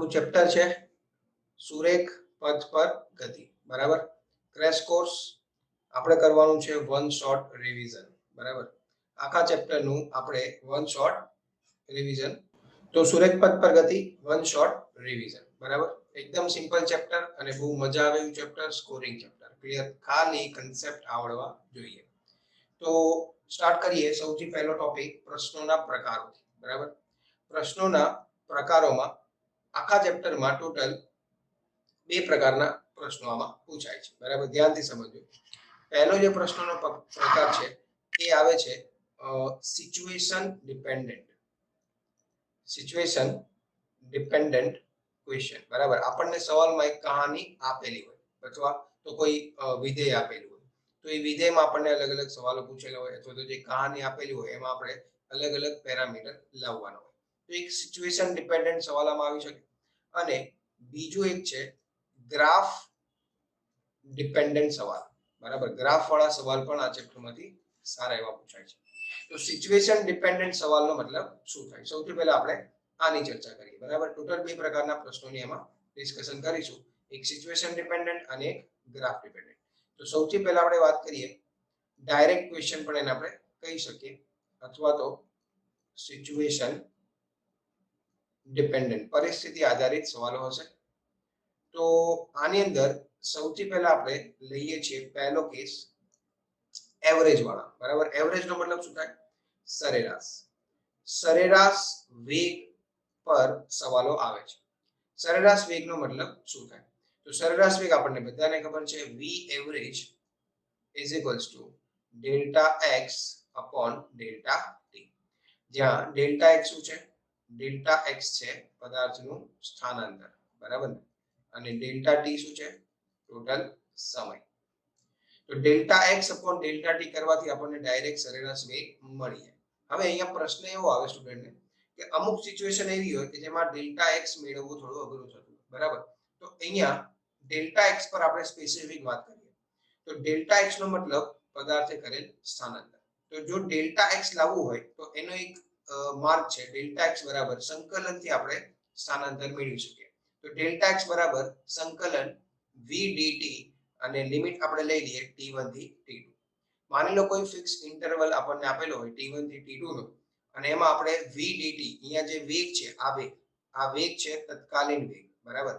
આપણું ચેપ્ટર છે સુરેખ પથ પર ગતિ, બરાબર. ક્રેશ કોર્સ આપણે કરવાનું છે વન શોર્ટ રિવિઝન, બરાબર. આખા ચેપ્ટરનું આપણે વન શોર્ટ રિવિઝન. તો સુરેખ પથ પર ગતિ વન શોર્ટ રિવિઝન, બરાબર. એકદમ સિમ્પલ ચેપ્ટર અને બહુ મજા આવે એવું ચેપ્ટર, સ્કોરિંગ ચેપ્ટર. ક્લિયર? ખાલી કન્સેપ્ટ આવડવા જોઈએ. તો સ્ટાર્ટ કરીએ. સૌથી પહેલો ટોપિક પ્રશ્નોના પ્રકારોથી, બરાબર. પ્રશ્નોના પ્રકારોમાં આખા ચેપ્ટરમાં ટોટલ 2 પ્રકારના પ્રશ્નો આમાં પૂછાય છે, બરાબર. ધ્યાનથી સમજજો. પહેલો જે પ્રશ્નનો પ્રકાર છે એ આવે છે situation dependent. Situation dependent question, બરાબર. આપણને સવાલમાં એક કહાની આપેલી હોય અથવા તો કોઈ વિધેય આપેલું હોય, તો એ વિધેયમાં આપણને અલગ અલગ સવાલો પૂછેલા હોય અથવા તો જે કહાની આપેલી હોય એમાં આપણે અલગ અલગ પેરામીટર લાવવાના હોય. તો એક સિચ્યુએશન ડિપેન્ડન્ટ સવાલ આમાં આવી શકે. અને બીજું એક છે ગ્રાફ ડિપેન્ડન્ટ સવાલ, બરાબર. ગ્રાફ વાળા સવાલ પણ આ ચેપ્ટરમાંથી સારા એવા પૂછાય છે. તો સિચ્યુએશન ડિપેન્ડન્ટ સવાલનો મતલબ શું થાય? સૌથી પહેલા આપણે આની ચર્ચા કરીએ, બરાબર. ટોટલ 2 પ્રકારના પ્રશ્નોની એમાં ડિસ્કશન કરીશું, એક સિચ્યુએશન ડિપેન્ડન્ટ અને એક ગ્રાફ ડિપેન્ડન્ટ. તો સૌથી પહેલા આપણે વાત કરીએ ડાયરેક્ટ ક્વેશ્ચન પણ એને આપણે કહી શકીએ અથવા તો સિચ્યુએશન ડિપેન્ડન્ટ પરિસ્થિતિ આધારિત સવાલો હશે. તો આની અંદર સૌથી પહેલા આપણે લઈએ છીએ પહેલો કેસ એવરેજ વાળા, બરાબર. એવરેજ નો મતલબ શું થાય? સરેરાશ. સરેરાશ વેગ પર સવાલો આવે છે. સરેરાશ વેગનો મતલબ શું થાય? તો સરેરાશ વેગ આપણને બધાને ખબર છે v average is equals to delta x upon delta t. જ્યાં ડેલ્ટા x શું છે? ડેલ્ટા x છે પદાર્થનું સ્થાનાંતર, બરાબર ને. અને ડેલ્ટા t શું છે? ટોટલ સમય. તો delta x upon delta t કરવાથી આપણને ડાયરેક્ટ સરેરાશ વેગ મળી જાય. હવે અહીંયા પ્રશ્ન એવો આવે સ્ટુડન્ટને કે અમુક સિચ્યુએશન એવી હોય કે જેમાં ડેલ્ટા x મેળવવું થોડું અઘરું થતું, બરાબર. તો અહીંયા ડેલ્ટા x પર આપણે સ્પેસિફિક વાત કરીએ. તો ડેલ્ટા x નો મતલબ પદાર્થે કરેલ સ્થાનાંતર. તો જો ડેલ્ટા x લાવવું હોય તો એનો એક માર્ગ છે ડેલ્ટા x બરાબર સંકલનથી આપણે સ્થાનાંતર મેળવી શકીએ. તો ડેલ્ટા x બરાબર સંકલન v dt અને લિમિટ આપણે લઈ લઈએ t1 થી t2. માની લો કોઈ ફિક્સ ઇન્ટરવલ આપણને આપેલો હોય t1 થી t2 નો, અને એમાં આપણે v dt, અહીંયા જે વેગ છે આ વેગ છે તત્કાલીન વેગ, બરાબર.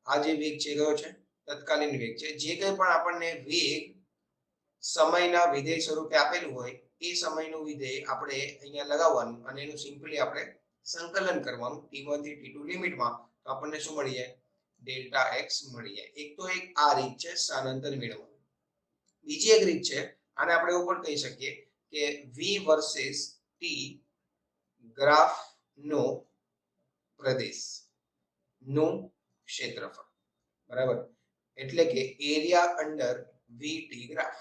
આ જે વેગ છે કયો છે? તત્કાલીન વેગ છે. જે કંઈ પણ આપણને વેગ સમયના વિધેય સ્વરૂપે આપેલું હોય એ સમયનું વિધેય આપણે અહીંયા લગાવવાનું અને એનું સિમ્પલી આપણે સંકલન કરવાનું t1 થી t2 લિમિટમાં. તો આપણને શું મળી જાય? ડેલ્ટા x મળી જાય. એક તો એક આ રીત છે સ્થાનાંતર મેળવવાની. બીજી એક રીત છે, આને આપણે એવું પણ કહી શકીએ કે v વર્સિસ t ગ્રાફ નો પ્રદેશ નું ક્ષેત્રફળ, બરાબર. એટલે કે એરિયા અંડર vt ગ્રાફ.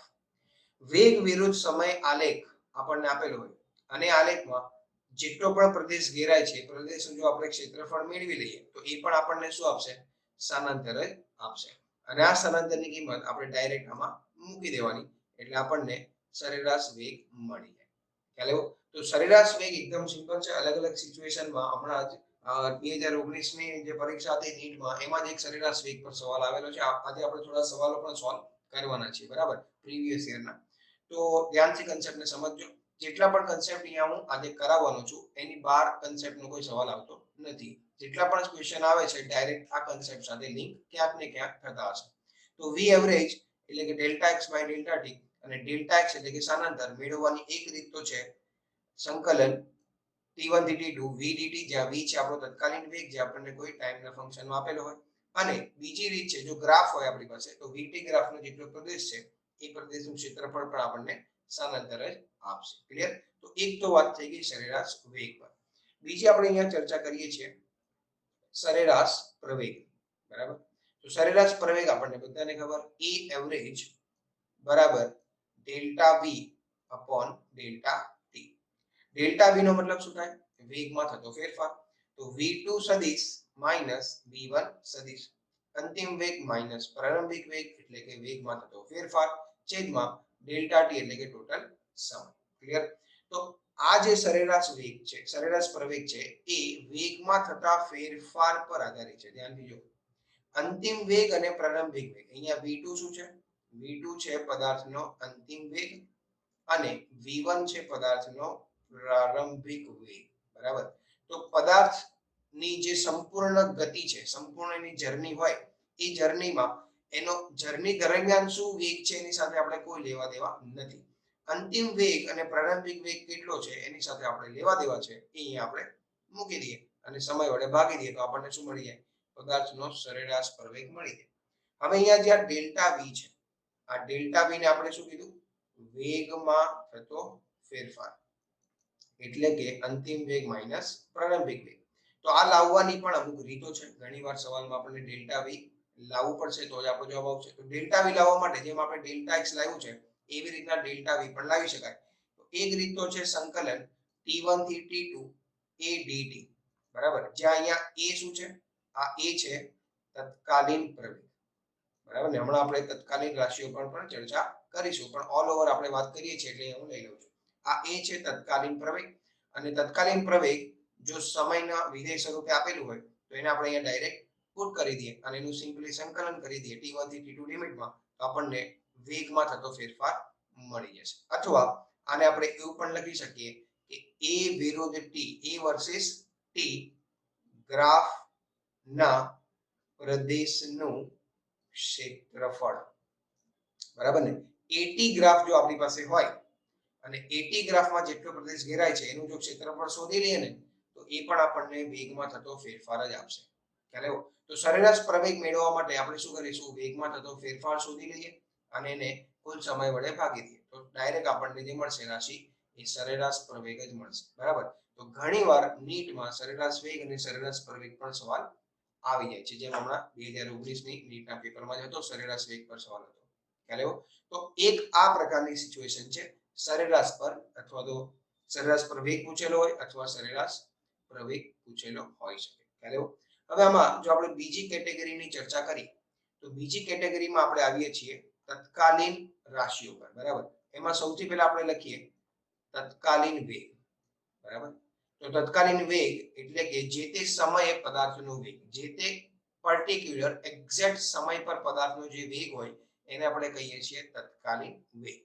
વેગ વિરુદ્ધ સમય આલેખ આપણને આપેલો હોય અને આલેખમાં જેટલો પણ પ્રદેશ ઘેરાય છે પ્રદેશનું જો આપણે ક્ષેત્રફળ મેળવી લઈએ તો એ પણ આપણને શું આપશે? સ્થાનાંતર જ આપશે. અને આ સ્થાનાંતરની કિંમત આપણે ડાયરેક્ટ આમાં મૂકી દેવાની એટલે આપણને સરેરાશ વેગ મળી જાય. ખ્યાલ આવ્યો? તો સરેરાશ વેગ એકદમ સિમ્પલ છે. અલગ અલગ સિચ્યુએશનમાં હમણાં જ 2019 ની જે પરીક્ષા હતી નીટમાં એમાં જ એક સરેરાશ વેગ પર સવાલ આવેલો છે. આજે આપણે થોડા સવાલો પણ સોલ્વ કરવાના છે, બરાબર, પ્રીવિયસ યરના. તો ધ્યાનથી કન્સેપ્ટને સમજજો. જેટલા પણ કન્સેપ્ટ અહીંયા હું આજે કરાવવાનો છું એની બહાર કન્સેપ્ટનો કોઈ સવાલ આવતો નથી. જેટલા પણ ક્વેશ્ચન આવે છે ડાયરેક્ટ આ કન્સેપ્ટ સાથે લિંક ક્યાંક ને ક્યાંક થતા હશે. તો v એવરેજ એટલે કે delta x by delta t અને ડેલ્ટા x એટલે કે સ્થાનાંતર મેળવવાની એક રીત તો છે સંકલન t1 થી t2 v dt, જ્યાં v છે આપણો તત્કાલીન વેગ જે આપણને કોઈ ટાઈમના ફંક્શનમાં આપેલો હોય. અને બીજી રીત છે જો ગ્રાફ હોય આપણી પાસે તો vt ગ્રાફનો જેટલો પ્રદેશ છે એ પ્રદેશનું ક્ષેત્રફળ પણ આપણને સ્થાનાંતર જ આપશે. ક્લિયર? તો એક તો વાત થઈ ગઈ સરેરાશ વેગ પર. બીજી આપણે અહીંયા ચર્ચા કરીએ છીએ સરેરાશ પ્રવેગ, બરાબર. તો સરેરાશ પ્રવેગ આપણને બધાને ખબર a એવરેજ બરાબર delta v upon delta t. Delta v નો મતલબ શું થાય? વેગમાં થતો ફેરફાર. તો v2 સદિશ માઈનસ v1 સદિશ. અંતિમ વેગ માઈનસ પ્રારંભિક વેગ એટલે કે વેગમાં થતો ફેરફાર છેદમાં ડેલ્ટા t એટલે કે ટોટલ સમય. ક્લિયર? તો આ જે સરેરાશ વેગ છે, સરેરાશ પ્રવેગ છે એ વેગમાં થતા ફેરફાર પર આધારિત છે. ધ્યાનથી જો, અંતિમ વેગ અને પ્રારંભિક વેગ. અહીંયા v2 શું છે? v2 છે પદાર્થનો અંતિમ વેગ અને v1 છે પદાર્થનો પ્રારંભિક વેગ. બરાબર. તો પદાર્થની જે સંપૂર્ણ ગતિ છે, સંપૂર્ણ એની જર્ની હોય, એ જર્નીમાં એનો જર્ની દરમિયાન શું વેગ છે એની સાથે આપણે કોઈ લેવા દેવા નથી. અંતિમ વેગ અને પ્રારંભિક વેગ કેટલો છે એની સાથે આપણે લેવા દેવા છે, એ અહીંયા આપણે મૂકી દઈએ અને સમય વડે ભાગી દઈએ તો આપણને શું મળી જાય? પદાર્થનો સરેરાશ પ્રવેગ મળી જાય. હવે અહીંયા જે આ ડેલ્ટા v છે, આ ડેલ્ટા v ને આપણે શું કીધું? વેગમાં થતો ફેરફાર, એટલે કે અંતિમ વેગ માઇનસ પ્રારંભિક વેગ. તો આ લાવવાની પણ અમુક રીતો છે. ઘણીવાર સવાલમાં આપણને ડેલ્ટા v લાવવું પડશે તો જ આપણો જવાબ આવશે. તો ડેલ્ટા v લાવવા માટે જેમ આપણે ડેલ્ટા x લાવ્યું છે એવી રીતના ડેલ્ટા v પણ લાવી શકાય. તો એક રીત તો છે સંકલન t1 થી t2 a dt. બરાબર. જ્યાં અહીંયા a શું છે? આ a છે તત્કાલીન પ્રવેગ. બરાબર ને? હમણાં આપણે તત્કાલીન રાશિઓ પર પણ ચર્ચા કરીશું, પણ ઓલ ઓવર આપણે વાત કરીએ છીએ એટલે હું લઈ લઉં છું. આ a છે તત્કાલીન પ્રવેગ, અને તત્કાલીન પ્રવેગ જો સમયના વિધેય સ્વરૂપે આપેલું હોય તો એને આપણે અહીંયા ડાયરેક્ટ પુટ કરી દઈએ અને એનું સિમ્પલી સંકલન કરી દઈએ t1 થી t2 લિમિટમાં, તો આપણને વેગમાં થતો ફેરફાર મળી જશે. અથવા આને આપણે એવું પણ લખી શકીએ કે a વિરુદ્ધ t, a વર્સિસ t, ગ્રાફના પ્રદેશનું ક્ષેત્રફળ. બરાબર ને? AT ગ્રાફ જો આપણી પાસે હોય અને AT ગ્રાફમાં જેટલો પ્રદેશ ઘેરાય છે એનું જો ક્ષેત્રફળ શોધી લઈએ ને, તો એ પણ આપણને વેગમાં થતો ફેરફાર જ આપશે. ખ્યાલ આવ્યો? તો સરેરાશ પ્રવેગ મેળવવા માટે આપણે શું કરીશું? વેગમાં થતો ફેરફાર શોધી લઈએ અને એને કુલ સમય વડે ભાગી દઈએ, તો ડાયરેક્ટ આપણને જે મળશે રાશિ એ સરેરાશ પ્રવેગ જ મળશે. બરાબર. તો ઘણીવાર નીટમાં સરેરાશ વેગ અને સરેરાશ પ્રવેગ પણ સવાલ આવી જાય છે, જેમ હમણાં 2019 ની નીટના પેપરમાં જ હતો, સરેરાશ વેગ પર સવાલ હતો. ખ્યાલ આવ્યો? તો એક આ પ્રકારની સિચ્યુએશન છે, સરેરાશ પર અથવા તો સરેરાશ પ્રવેગ પૂછેલો હોય અથવા સરેરાશ પ્રવેગ પૂછેલો હોઈ શકે. ખ્યાલ આવ્યો? હવે આમાં જો આપણે બીજી કેટેગરીની ચર્ચા કરી, તો બીજી કેટેગરીમાં આપણે આવીએ છીએ તત્કાલીન રાશિઓ પર. બરાબર. એમાં સૌથી પહેલા આપણે લખીએ તત્કાલીન વેગ. બરાબર. તો તત્કાલીન વેગ એટલે કે જે તે સમયે પદાર્થનો વેગ, જે તે પર્ટિક્યુલર એક્ઝેક્ટ સમય પર પદાર્થનો જે વેગ હોય એને આપણે કહીએ છીએ તત્કાલીન વેગ.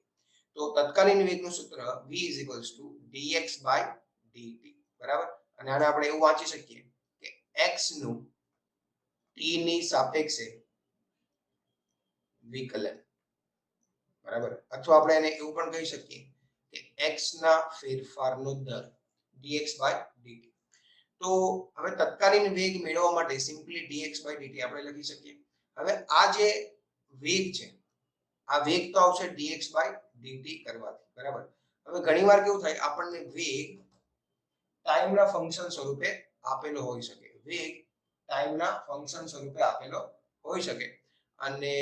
તો તત્કાલીન વેગનું સૂત્ર v dx dt. બરાબર. અને આને આપણે એવું વાંચી શકીએ કે x નું t ની સાપેક્ષે વિકલન. બરાબર. અથવા આપણે એને એવું પણ કહી શકીએ કે x ના ફેરફારનો દર dx dt. તો હવે તત્કાલીન વેગ મેળવવા માટે સિમ્પલી dx dt આપણે લખી શકીએ. હવે આ જે વેગ છે, આ વેગ તો આવશે dx dt કરવાથી. બરાબર. હવે ઘણીવાર કેવું થાય, આપણને વેગ ટાઈમના ફંક્શન સ્વરૂપે આપેલો હોઈ શકે. વેગ ટાઈમના ફંક્શન સ્વરૂપે આપેલો હોઈ શકે અને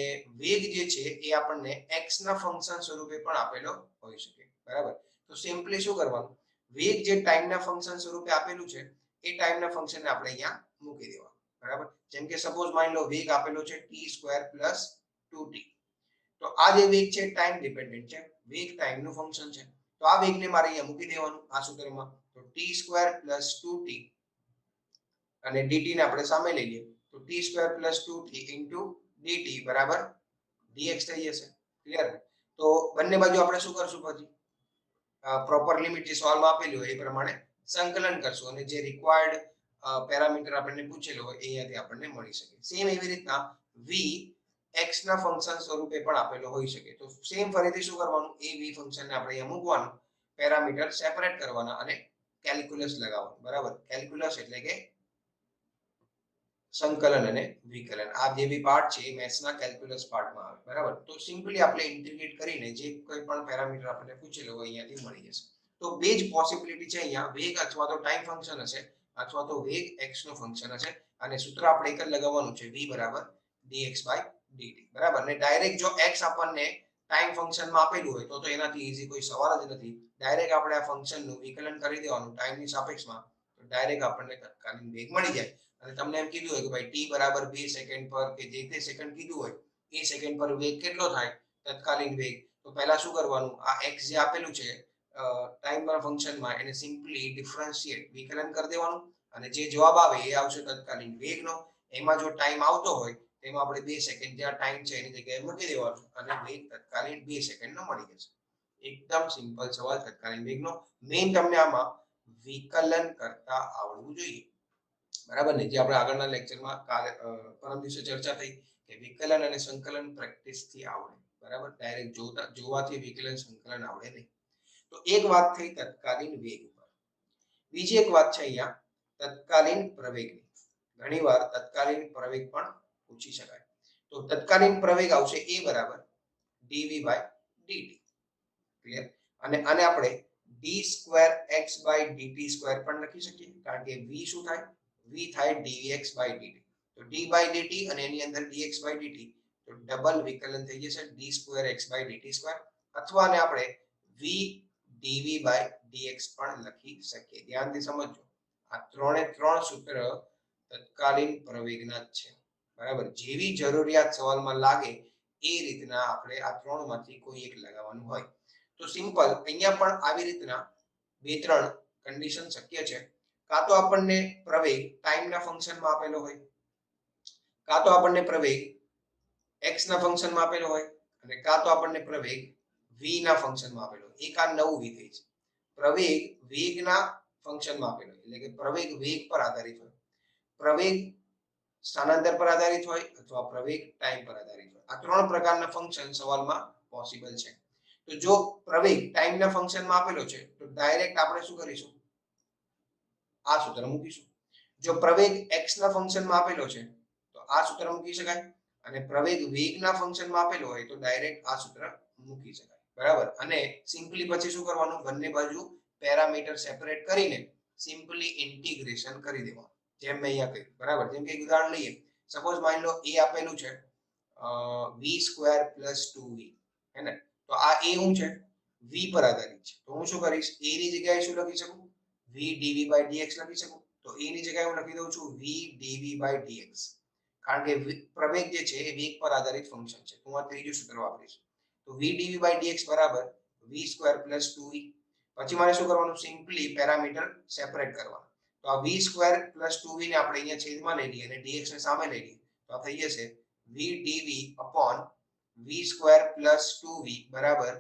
વેગ જે છે એ આપણને x ના ફંક્શન સ્વરૂપે પણ આપેલો હોઈ શકે. બરાબર. તો સિમ્પલી શું કરવાનું? વેગ જે ટાઈમના ફંક્શન સ્વરૂપે આપેલું છે એ ટાઈમના ફંક્શનને આપણે અહીંયા મૂકી દેવાનું. બરાબર. જેમ કે સપોઝ માની લો વેગ આપેલો છે t² + 2t. તો આ જે વેગ છે ટાઈમ ડિપેન્ડન્ટ છે, વેગ ટાઈમનું ફંક્શન છે. તો આ વેગને મારે અહીંયા મૂકી દેવાનું આ સૂત્રમાં. તો t² + 2t અને dt ને આપણે સામે લઈ લઈએ, તો t² + 2t * dt બરાબર dx થઈ જશે. ક્લિયર? તો બંને બાજુ આપણે શું કરશું? પછી પ્રોપર લિમિટ જે સોલ્વમાં આપેલી હોય એ પ્રમાણે સંકલન કરશું અને જે રિક્વાયર્ડ પેરામીટર આપણને પૂછેલો હોય એ અહીંયાથી આપણને મળી શકે. સેમ એવી રીતના v x ના ફંક્શન સ્વરૂપે પણ આપેલો હોઈ શકે. તો સેમ ફરીથી શું કરવાનું? એ v ફંક્શનને આપણે અહીંયા મૂકવાનું, પેરામીટર સેપરેટ કરવાના અને કેલ્ક્યુલસ લગાવવાનું. બરાબર. કેલ્ક્યુલસ એટલે કે સંકલન અને વિકલન. આ જે બી પાર્ટ છે એ મેથ્સના કેલ્ક્યુલસ પાર્ટમાં આવે. બરાબર. તો સિમ્પલી આપણે ઇન્ટિગ્રેટ કરીને જે કોઈ પણ પેરામીટર આપણને પૂછેલો હોય અહીંયાથી મળી જશે. તો બે જ પોસિબિલિટી છે અહીંયા, વેગ અથવા તો ટાઈમ ફંક્શન હશે અથવા તો વેગ x નું ફંક્શન હશે અને સૂત્ર આપણે એક જ લગાવવાનું છે, v dx dt. બરાબર. ને ડાયરેક્ટ જો x આપણને ટાઈમ ફંક્શનમાં આપેલું હોય તો એનાથી ઈઝી કોઈ સવાલ જ નથી. ડાયરેક્ટ આપણે આ ફંક્શનનું વિકલન કરી દેવાનું ટાઈમની સાપેક્ષમાં, તો ડાયરેક્ટ આપણને તત્કાલીન વેગ મળી જાય. અને તમને એમ કીધું હોય કે ભાઈ t = 2 સેકન્ડ પર કે જે તે સેકન્ડ કીધું હોય એ સેકન્ડ પર વેગ કેટલો થાય તત્કાલીન વેગ, તો પહેલા શું કરવાનું? આ x જે આપેલું છે ટાઈમ પર ફંક્શનમાં એને સિમ્પલી ડિફરન્શિએટ વિકલન કરી દેવાનું અને જે જવાબ આવે એ આવશે તત્કાલીન વેગનો. એમાં જો ટાઈમ આવતો હોય તેમાં આપણે 2 સેકન્ડ જ્યાં ટાઈમ છે એની જગ્યાએ મૂકી દેવાનું અને વેગ તત્કાલીન 2 સેકન્ડનો મળી જશે. એકદમ સિમ્પલ સવાલ તત્કાલીન વેગનો. મેઇન તમને આમાં વિકલન કરતા આવડવું જોઈએ, બરાબર ને? જે આપણે આગળના લેક્ચરમાં પરમ દિવસે ચર્ચા થઈ કે વિકલન અને સંકલન પ્રેક્ટિસ થી આવડે, બરાબર? ડાયરેક્ટ જોવાથી વિકલન સંકલન આવડે નહીં. તો એક વાત થઈ તત્કાલીન વેગ ઉપર. બીજી એક વાત છે અહીંયા તત્કાલીન પ્રવેગની. ઘણીવાર તત્કાલીન પ્રવેગ પણ પૂછી શકાય. તો તત્કાલીન પ્રવેગ આવશે a બરાબર dv/dt. ક્લિયર? અને આને આપણે d2x/dt² પણ લખી શકીએ, કારણ કે v શું થાય? v થાય dvx/dt. તો d/dt અને એની અંદર dx/dt, તો ડબલ વિકલન થઈ જશે d2x/dt², અથવા આને આપણે v dv/dx પણ લખી શકીએ. ધ્યાનથી સમજજો, આ ત્રણે ત્રણ સૂત્ર તત્કાલીન પ્રવેગના જ છે, બરાબર? જેવી જરૂરિયાત સવાલમાં લાગે એ રીતના આપણે આ ત્રણમાંથી કોઈ એક લગાવવાનું હોય. તો સિમ્પલ અહીંયા પણ આવી રીતના બે ત્રણ કન્ડિશન શક્ય છે. કાં તો આપણને પ્રવેગ ટાઈમના ફંક્શનમાં આપેલો હોય, કાં તો આપણને પ્રવેગ x ના ફંક્શનમાં આપેલો હોય, અને કાં તો આપણને પ્રવેગ v ના ફંક્શનમાં આપેલો હોય. એક આ નવું વિધેય છે. પ્રવેગ વેગના ફંક્શનમાં આપેલો, એટલે કે પ્રવેગ વેગ પર આધારિત હોય, પ્રવેગ સ્થાનાંતર પર આધારિત હોય, અથવા પ્રવેગ ટાઈમ પર આધારિત હોય. આ ત્રણ પ્રકારના ફંક્શન સવાલમાં પોસિબલ છે. તો જો પ્રવેગ ટાઈમના ફંક્શનમાં આપેલો છે તો ડાયરેક્ટ આપણે શું કરીશું? આ સૂત્ર મૂકીશું. જો પ્રવેગ x ના ફંક્શનમાં આપેલો છે તો આ સૂત્ર મૂકી શકાય, અને પ્રવેગ વેગના ફંક્શનમાં આપેલો હોય તો ડાયરેક્ટ આ સૂત્ર મૂકી શકાય, બરાબર? અને સિમ્પલી પછી શું કરવાનું? બંને બાજુ પેરામીટર સેપરેટ કરીને સિમ્પલી ઇન્ટિગ્રેશન કરી દેવાનું, જેમ મેં અહીંયા કહ્યું, બરાબર? જેમ કે એક ઉદાહરણ લઈએ. સપોઝ માની લો a આપેલું છે v² + 2v, હે ને? તો આ a શું છે? v પર આધારિત છે. તો હું શું કરીશ? a ની જગ્યાએ શું લખી શકું? v dv/dx લખી શકું. તો a ની જગ્યાએ હું લખી દઉં છું v dv/dx, કારણ કે પ્રવેગ જે છે એ વેગ પર આધારિત ફંક્શન છે. હું આ ત્રીજું સૂત્ર વાપરીશ. તો v dv/dx બરાબર v² + 2v. પછી મારે શું કરવાનું? સિમ્પલી પેરામીટર સેપરેટ કરવાનું. તો આ v² + 2v ને આપણે અહીંયા છેદમાં લઈ લઈએ અને dx ને સામે લઈ લઈએ, તો આ થઈ જશે v dv/v² + 2v બરાબર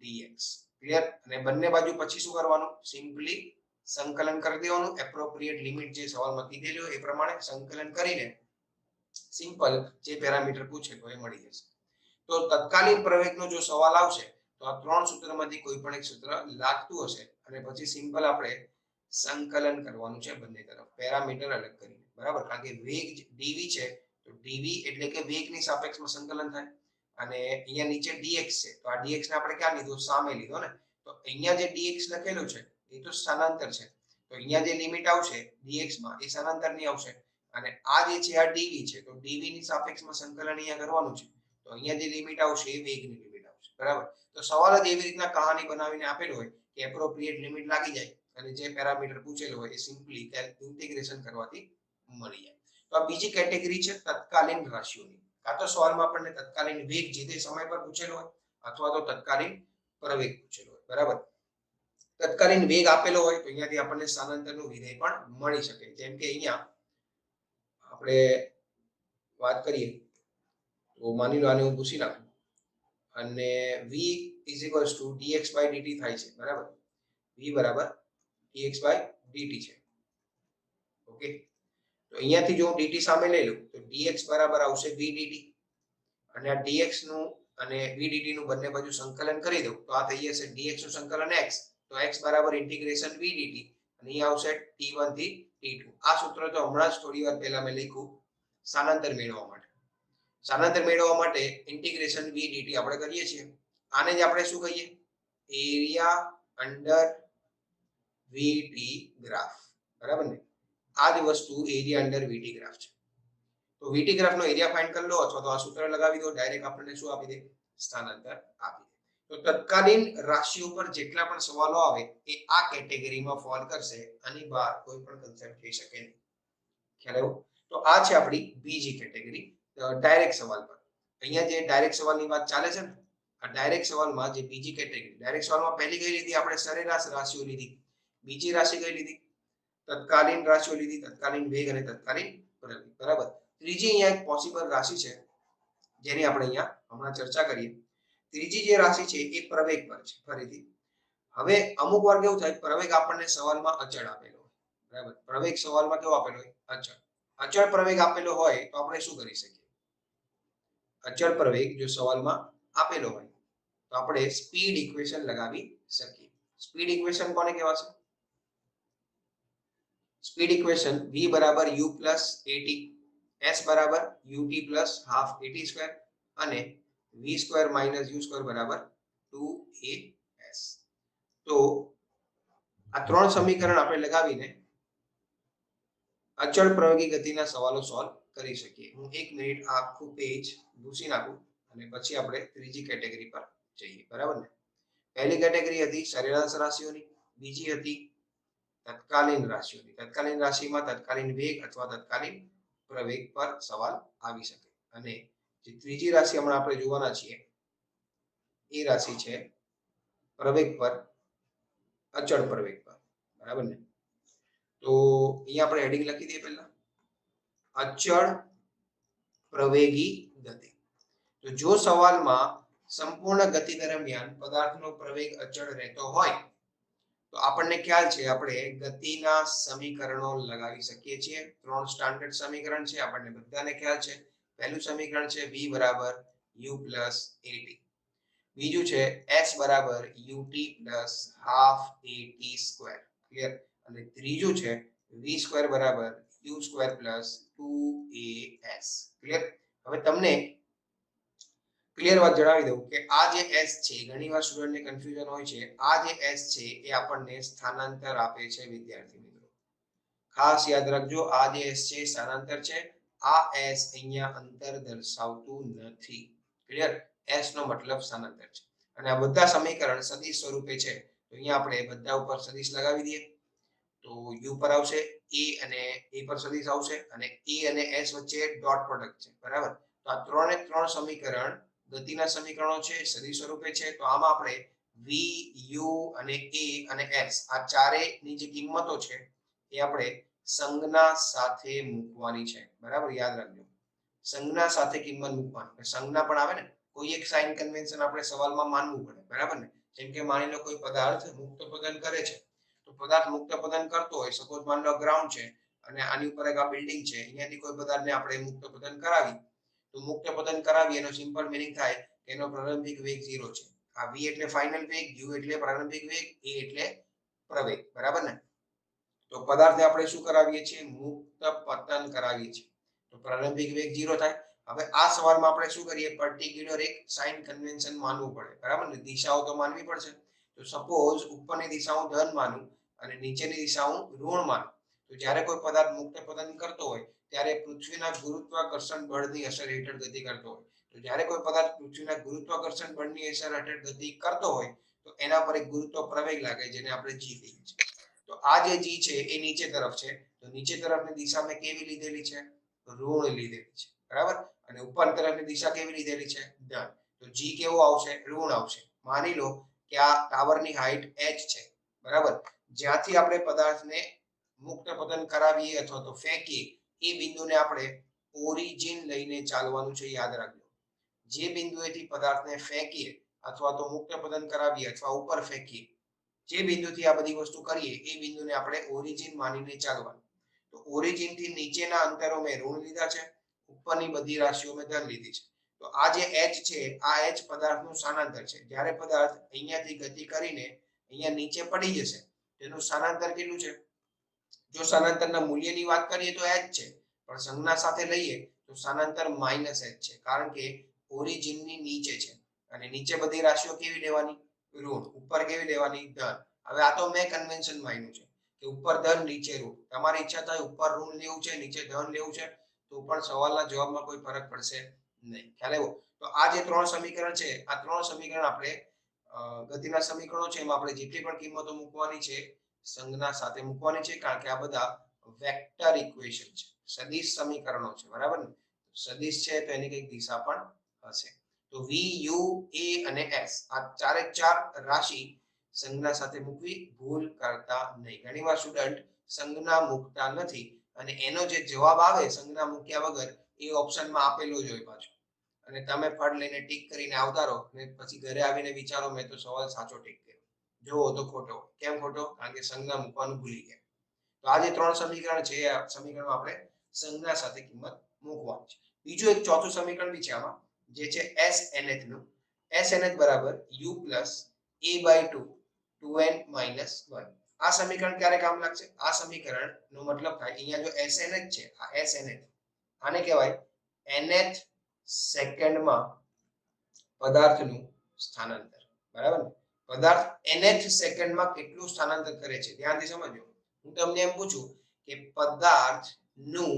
dx. ક્લિયર? અને બંને બાજુ પછી શું કરવાનું? સિમ્પલી સંકલન કરી દેવાનું. એપ્રોપ્રિએટ લિમિટ જે સવાલમાં કીધેલી હોય એ પ્રમાણે સંકલન કરીને સિમ્પલ જે પેરામીટર પૂછે તો એ મળી જશે. તો તત્કાલીન પ્રવેગનો જો સવાલ આવશે તો આ ત્રણ સૂત્રમાંથી કોઈ પણ એક સૂત્ર લાગતું હશે અને પછી સિમ્પલ આપણે સંકલન કરવાનું છે બંને તરફ, પેરામીટર અલગ કરીને, બરાબર? કારણ કે વેગ dv છે તો dv એટલે કે વેગની સાપેક્ષમાં સંકલન થાય, અને અહીંયા નીચે dx છે તો આ dx ને આપણે ક્યાં લીધો? સામે લીધો ને. તો અહીંયા જે dx લખેલું છે એ તો સ્થાનાંતર છે, તો અહીંયા જે લિમિટ આવશે dx માં એ સ્થાનાંતરની આવશે, અને આ જે છે આ dv છે તો dv ની સાપેક્ષમાં સંકલન અહીંયા કરવાનું છે, તો અહીંયા જે લિમિટ આવશે એ વેગની લિમિટ આવશે, બરાબર? તો સવાલ જ એવી રીતના કહાની બનાવીને આપેલો હોય કે એપ્રોપ્રિએટ લિમિટ લાગી જાય અને જે પેરામીટર પૂછેલું હોય એ સિમ્પલી ઇન્ટિગ્રેશન કરવાથી મળી જાય. તો આ બીજી કેટેગરી છે તત્કાલીન રાશિઓની. કાં તો સવાલમાં આપણને તત્કાલીન વેગ જે તે સમય પર પૂછેલો હોય, અથવા તો તત્કાલીન પ્રવેગ પૂછેલો હોય, બરાબર? તત્કાલીન વેગ આપેલો હોય તો અહીંયાથી આપણને સ્થાનાંતરનું વિધેય પણ મળી શકે. જેમ કે અહીંયા આપણે વાત કરીએ તો માની લો આને હું પૂછી નાખું અને v = dx/dt થાય છે, બરાબર? v બરાબર dx/dt છે. ઓકે, તો અહીંયાથી જો હું dt સામે લઈ લઉં તો dx બરાબર આવશે v dt, અને આ dx નું અને v dt નું બંને બાજુ સંકલન કરી દઉં તો આ થઈ જશે dx નું સંકલન x, તો x બરાબર ઇન્ટિગ્રેશન v dt, અને અહીં આવશે t1 થી t2. આ સૂત્ર તો હમણાં જ થોડી વાર પહેલા મેં લખ્યું સ્થાનાંતર મેળવવા માટે. સ્થાનાંતર મેળવવા માટે ઇન્ટિગ્રેશન v dt આપણે કરીએ છીએ. આને જ આપણે શું કહીએ? એરિયા અંડર vt ગ્રાફ, બરાબર ને? આ જ વસ્તુ એરિયા અંડર vt ગ્રાફ છે. તો vt ગ્રાફનો એરિયા ફાઇન્ડ કરી લો, અથવા તો આ સૂત્ર લગાવી દો, ડાયરેક્ટ આપણને શું આપી દે? સ્થાનાંતર આપી દે. તો તત્કાલીન રાશિઓ પર જેટલા પણ સવાલો આવે એ આ કેટેગરીમાં ફોલ કરશે. આની બહાર કોઈ પણ કન્સેપ્ટ થઈ શકે નહીં. ખ્યાલ આવ્યો? તો આ છે આપણી બીજી કેટેગરી ડાયરેક્ટ સવાલ પર. અહીંયા જે ડાયરેક્ટ સવાલની વાત ચાલે છે ને, આ ડાયરેક્ટ સવાલમાં જે બીજી કેટેગરી, ડાયરેક્ટ સવાલમાં પહેલી કઈ લીધી આપણે? સરેરાશ રાશિઓ લીધી. બીજી રાશિ કઈ લીધી? તત્કાલીન રાશિઓ લીધી, તત્કાલીન વેગ અને તત્કાલીન પ્રવેગ, બરાબર. ત્રીજી અહીંયા એક પોસિબલ રાશિ છે જેની આપણે અહીંયા હમણાં ચર્ચા કરીએ. ત્રીજી જે રાશિ છે એ પ્રવેગ પર છે. ફરીથી હવે અમુક વાર કેવું થાય, પ્રવેગ આપણને સવાલમાં અચળ આપેલો હોય, બરાબર. પ્રવેગ સવાલમાં કેવો આપેલો હોય? અચળ. અચળ પ્રવેગ આપેલો હોય તો આપણે શું કરી શકીએ? અચળ પ્રવેગ જો સવાલમાં આપેલો હોય તો આપણે સ્પીડ ઇક્વેશન લગાવી શકીએ. સ્પીડ ઇક્વેશન કોને કહેવાશે? સ્પીડ ઇક્વેશન v બરાબર u પ્લસ at, s બરાબર ut plus half at square અને v square minus u square બરાબર 2as. તો આ ત્રણ સમીકરણ આપણે લગાવીને અચળ પ્રયોગી ગતિના સવાલો સોલ્વ કરી શકીએ. હું 1 મિનિટ આખું પેજ ભૂસી નાખું અને પછી આપણે ત્રીજી કેટેગરી પર જઈએ, બરાબર ને? પહેલી કેટેગરી હતી સરેરાશ રાશિઓની, બીજી હતી તત્કાલીન રાશિઓની. તત્કાલીન રાશિમાં તત્કાલીન વેગ અથવા તત્કાલીન પ્રવેગ પર સવાલ આવી શકે. અને જે ત્રીજી રાશિ હમણાં આપણે જોવાના છીએ એ રાશિ છે પ્રવેગ પર, અચળ પ્રવેગ પર, બરાબર ને? તો અહીંયા આપણે હેડિંગ લખી દઈએ પહેલા, અચળ પ્રવેગી ગતિ. તો જો સવાલમાં સંપૂર્ણ ગતિ દરમિયાન પદાર્થનો પ્રવેગ અચળ રહેતો હોય તો આપણને ખ્યાલ છે આપણે ગતિના સમીકરણો લગાવી શકીએ છીએ. ત્રણ સ્ટાન્ડર્ડ સમીકરણ છે, આપણને બધાને ખ્યાલ છે. પહેલું સમીકરણ છે v બરાબર u પ્લસ at, બીજું છે s બરાબર ut plus half at square, clear? અને ત્રીજું છે v સ્ક્વેર બરાબર u square plus 2as, clear? હવે તમને ક્લિયર વાત જણાવી દઉં કે આ જે s છે, ઘણીવાર સ્ટુડન્ટને કન્ફ્યુઝન હોય છે. આ જે s છે એ આપણને સ્થાનાંતર આપે છે વિદ્યાર્થી મિત્રો. ખાસ યાદ રાખજો, આ જે s છે સ્થાનાંતર છે. આ s અહીંયા અંતર દર્શાવતું નથી, ક્લિયર? s નો મતલબ સ્થાનાંતર છે. અને આ બધા સમીકરણ સદિશ સ્વરૂપે છે. તો અહીંયા આપણે બધા ઉપર સદિશ લગાવી દઈએ તો u પર આવશે, a અને a પર સદિશ આવશે અને a અને s વચ્ચે ડોટ પ્રોડક્ટ છે, બરાબર? તો આ ત્રણે ત્રણ સમીકરણ ગતિના સમીકરણો છે, સદિશ સ્વરૂપે છે. તો આમાં આપણે v, u અને a અને s આ ચારેયની જે કિંમતો છે એ આપણે સંજ્ઞા સાથે મૂકવાની છે, બરાબર? યાદ રાખજો, સંજ્ઞા સાથે કિંમત મૂકવાની. સંજ્ઞા પણ આવે ને, કોઈ એક સાઇન કન્વેન્શન આપણે સવાલમાં માનવું પડે, બરાબર ને? જેમ કે માની લો કોઈ પદાર્થ મુક્તપતન કરે છે, તો પદાર્થ મુક્તપતન કરતો હોય, સપોઝ માની લો ગ્રાઉન્ડ છે અને આની ઉપર એક આ બિલ્ડિંગ છે, અહીંયાથી કોઈ પદાર્થને આપણે મુક્તપતન કરાવી, તો મુક્તપતન કરાવી એનો સિમ્પલ મીનિંગ થાય કે એનો પ્રારંભિક વેગ 0 છે. આ v એટલે ફાઇનલ વેગ, u એટલે પ્રારંભિક વેગ, a એટલે પ્રવેગ, બરાબર ને? તો પદાર્થને આપણે શું કરાવીએ છીએ? મુક્તપતન કરાવીએ છીએ. તો પ્રારંભિક વેગ 0 થાય. હવે આ સવાલમાં આપણે શું કરીએ? પર્ટિક્યુલર એક સાઇન કન્વેન્શન માનવું પડે, બરાબર ને? દિશાઓ તો માનવી પડશે. તો સપોઝ ઉપરની દિશા હું ધન માનું અને નીચેની દિશા હું ઋણ માનું, તો જ્યારે કોઈ પદાર્થ મુક્તપતન કરતો હોય ત્યારે પૃથ્વીના ગુરુત્વાકર્ષણ બળની અસર હેઠળ ગતિ કરતો હોય. તો જ્યારે કોઈ પદાર્થ પૃથ્વીના ગુરુત્વાકર્ષણ બળની અસર હેઠળ ગતિ કરતો હોય તો એના પર એક ગુરુત્વ પ્રવેગ લાગે, જેને આપણે g કહીએ છીએ. તો આ જે g છે એ નીચે તરફ છે, તો નીચે તરફની દિશા મેં કેવી લીધેલી છે? ઋણ લીધેલી છે, બરાબર? અને ઉપર તરફની દિશા કેવી લીધેલી છે? ધન. તો g કેવો આવશે? ઋણ આવશે. માની લો કે આ ટાવરની હાઈટ h છે, બરાબર? જ્યાંથી આપણે પદાર્થને મુક્તપતન કરાવીએ અથવા તો ફેંકીએ એ બિંદુને આપણે ઓરિજિન લઈને ચાલવાનું છે, યાદ રાખજો. જે બિંદુએથી પદાર્થને ફેંકીએ અથવા તો મુક્તપતન કરાવીએ અથવા ઉપર ફેંકીએ, જે બિંદુથી આ બધી વસ્તુ કરીએ એ બિંદુને આપણે ઓરિજિન માનીને ચાલવાનું. તો ઓરિજિન થી નીચેના અંતરો મેં ઋણ લીધા છે, ઉપરની બધી રાશિઓ મેં ધન લીધી છે. તો આ જે h છે, આ h પદાર્થનું સ્થાનાંતર છે. જ્યારે પદાર્થ અહીંયાથી ગતિ કરીને અહીંયા નીચે પડી જશે તેનું સ્થાનાંતર કેટલું છે? જો સ્થાનાંતરના મૂલ્યની વાત કરીએ તો h છે, પણ સંજ્ઞા સાથે લઈએ તો સ્થાનાંતર -h છે, કારણ કે ઓરિજિનની નીચે છે અને નીચે બધી રાશિઓ કેવી લેવાની? ઋણ. ઉપર કેવી લેવાની? ધન. હવે આ તો મેં કન્વેન્શન માન્યું છે કે ઉપર ધન નીચે ઋણ. તમારી ઈચ્છા થાય ઉપર ઋણ લેવું છે, નીચે ધન લેવું છે, તો પણ સવાલના જવાબમાં કોઈ ફરક પડશે નહીં. ખ્યાલ આવ્યો? તો આ જે ત્રણ સમીકરણ છે, આ ત્રણ સમીકરણ આપણે ગતિના સમીકરણો છે એમાં આપણે જેટલી પણ કિંમતો મૂકવાની છે સંજ્ઞા સાથે મૂકવાની છે, કારણ કે આ બધા વેક્ટર ઇક્વેશન છે, સદિશ સમીકરણો છે, બરાબર ને? સદિશ છે તો એની કઈક દિશા પણ હશે. તો v, u, a અને s આ ચારે ચાર રાશિ સંજ્ઞા સાથે મૂકવી ભૂલ કરતા નહીં. ઘણીવાર સ્ટુડન્ટ સંજ્ઞા મૂકતા નથી અને એનો જે જવાબ આવે સંજ્ઞા મૂક્યા વગર એ ઓપ્શનમાં આપેલો જ હોય પાછો, અને તમે ફળ લઈને ટીક કરીને આવતા રહો અને પછી ઘરે આવીને વિચારો મેં તો સવાલ સાચો ટીક કર્યો, જોવો તો ખોટો. કેમ ખોટો? કારણ કે સંજ્ઞા મૂકવાનું ભૂલી ગયા. તો આ જે 3 સમીકરણ છે આ સમીકરણમાં આપણે સંજ્ઞા સાથે કિંમત મૂકવાની છે. બીજું એક ચોથું સમીકરણ બી છે આમાં, જે છે SNH નું. SNH બરાબર u plus a by 2 2n minus 1. આ સમીકરણ ક્યારે કામ લાગશે? આ સમીકરણ નો મતલબ થાય અહીંયા જો SNH છે, આ SNH આને કહેવાય nth સેકન્ડમાં પદાર્થનું સ્થાનાંતર. બરાબર ને? પદાર્થ nth સેકન્ડમાં કેટલું સ્થાનાંતર કરે છે ધ્યાનથી સમજો. હું તમને એમ પૂછું કે પદાર્થનું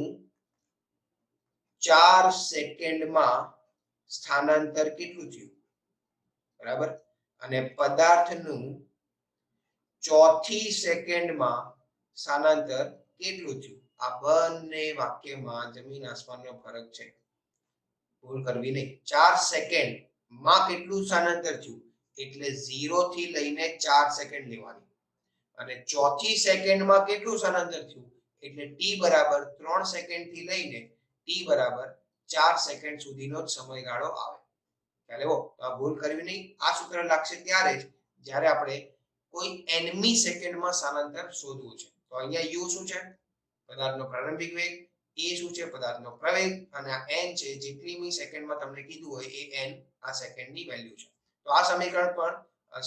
4 સેકન્ડમાં સ્થાનાંતર કેટલું થયું? બરાબર? અને પદાર્થનું ચોથી સેકન્ડમાં સ્થાનાંતર કેટલું થયું? આ બંને વાક્યમાં જમીન આસમાનનો ફરક છે. ભૂલ કરવી નહીં. 4 સેકન્ડમાં કેટલું સ્થાનાંતર થયું એટલે 0 થી લઈને 4 સેકન્ડ લેવાની, અને ચોથી સેકન્ડમાં કેટલું સ્થાનાંતર થયું એટલે t બરાબર 3 સેકન્ડ થી લઈને t બરાબર 4 સેકન્ડ સુધીનો જ સમયગાળો આવે. ખ્યાલ આવ્યો? તો આ ભૂલ કરવી નહીં. આ સૂત્ર લાગશે ત્યારે જ જ્યારે આપણે કોઈ nમી સેકન્ડમાં સ્થાનાંતર શોધવું છે. તો અહીંયા u શું છે? પદાર્થનો પ્રારંભિક વેગ. a શું છે? પદાર્થનો પ્રવેગ. અને આ n છે, જેટલીમી સેકન્ડમાં તમને કીધું હોય એ n આ સેકન્ડની વેલ્યુ છે. તો આ સમીકરણ પણ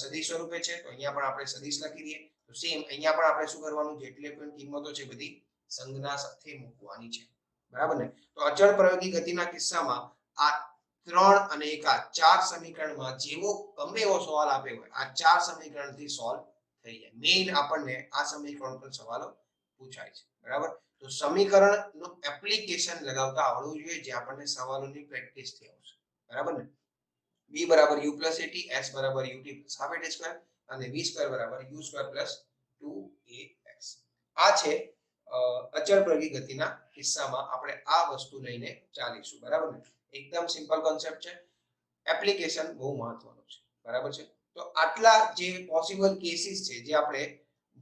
સદિશ સ્વરૂપે છે, તો અહીંયા પણ આપણે સદિશ લખી દઈએ. તો સેમ અહીંયા પણ આપણે શું કરવાનું, જેટલી પણ કિંમતો છે બધી સંજ્ઞા સાથે મૂકવાની છે. બરાબર ને? તો અચળ પ્રવેગી ગતિના કિસ્સામાં આ 3 અને 1 આ 4 સમીકરણમાં જેવો ગમે એવો સવાલ આપ્યો હોય આ 4 સમીકરણથી સોલ્વ થઈ જાય. મેઈન આપણને આ સમીકરણ પર સવાલો પૂછાય છે. બરાબર? તો સમીકરણનું એપ્લિકેશન લગાવતા આવડવું જોઈએ, જે આપણને સવાલોની પ્રેક્ટિસ થી આવશે. બરાબર ને? v બરાબર u plus at, s બરાબર ut plus half at square અને v square બરાબર u square plus 2as. આ છે અચળ પ્રવેગી ગતિના કિસ્સામાં આપણે આ વસ્તુ લઈને ચાલીશું. બરાબર ને? એકદમ સિમ્પલ કોન્સેપ્ટ છે, એપ્લિકેશન બહુ મહત્વનું છે. બરાબર છે? તો આટલા જે પોસિબલ કેસીસ છે જે આપણે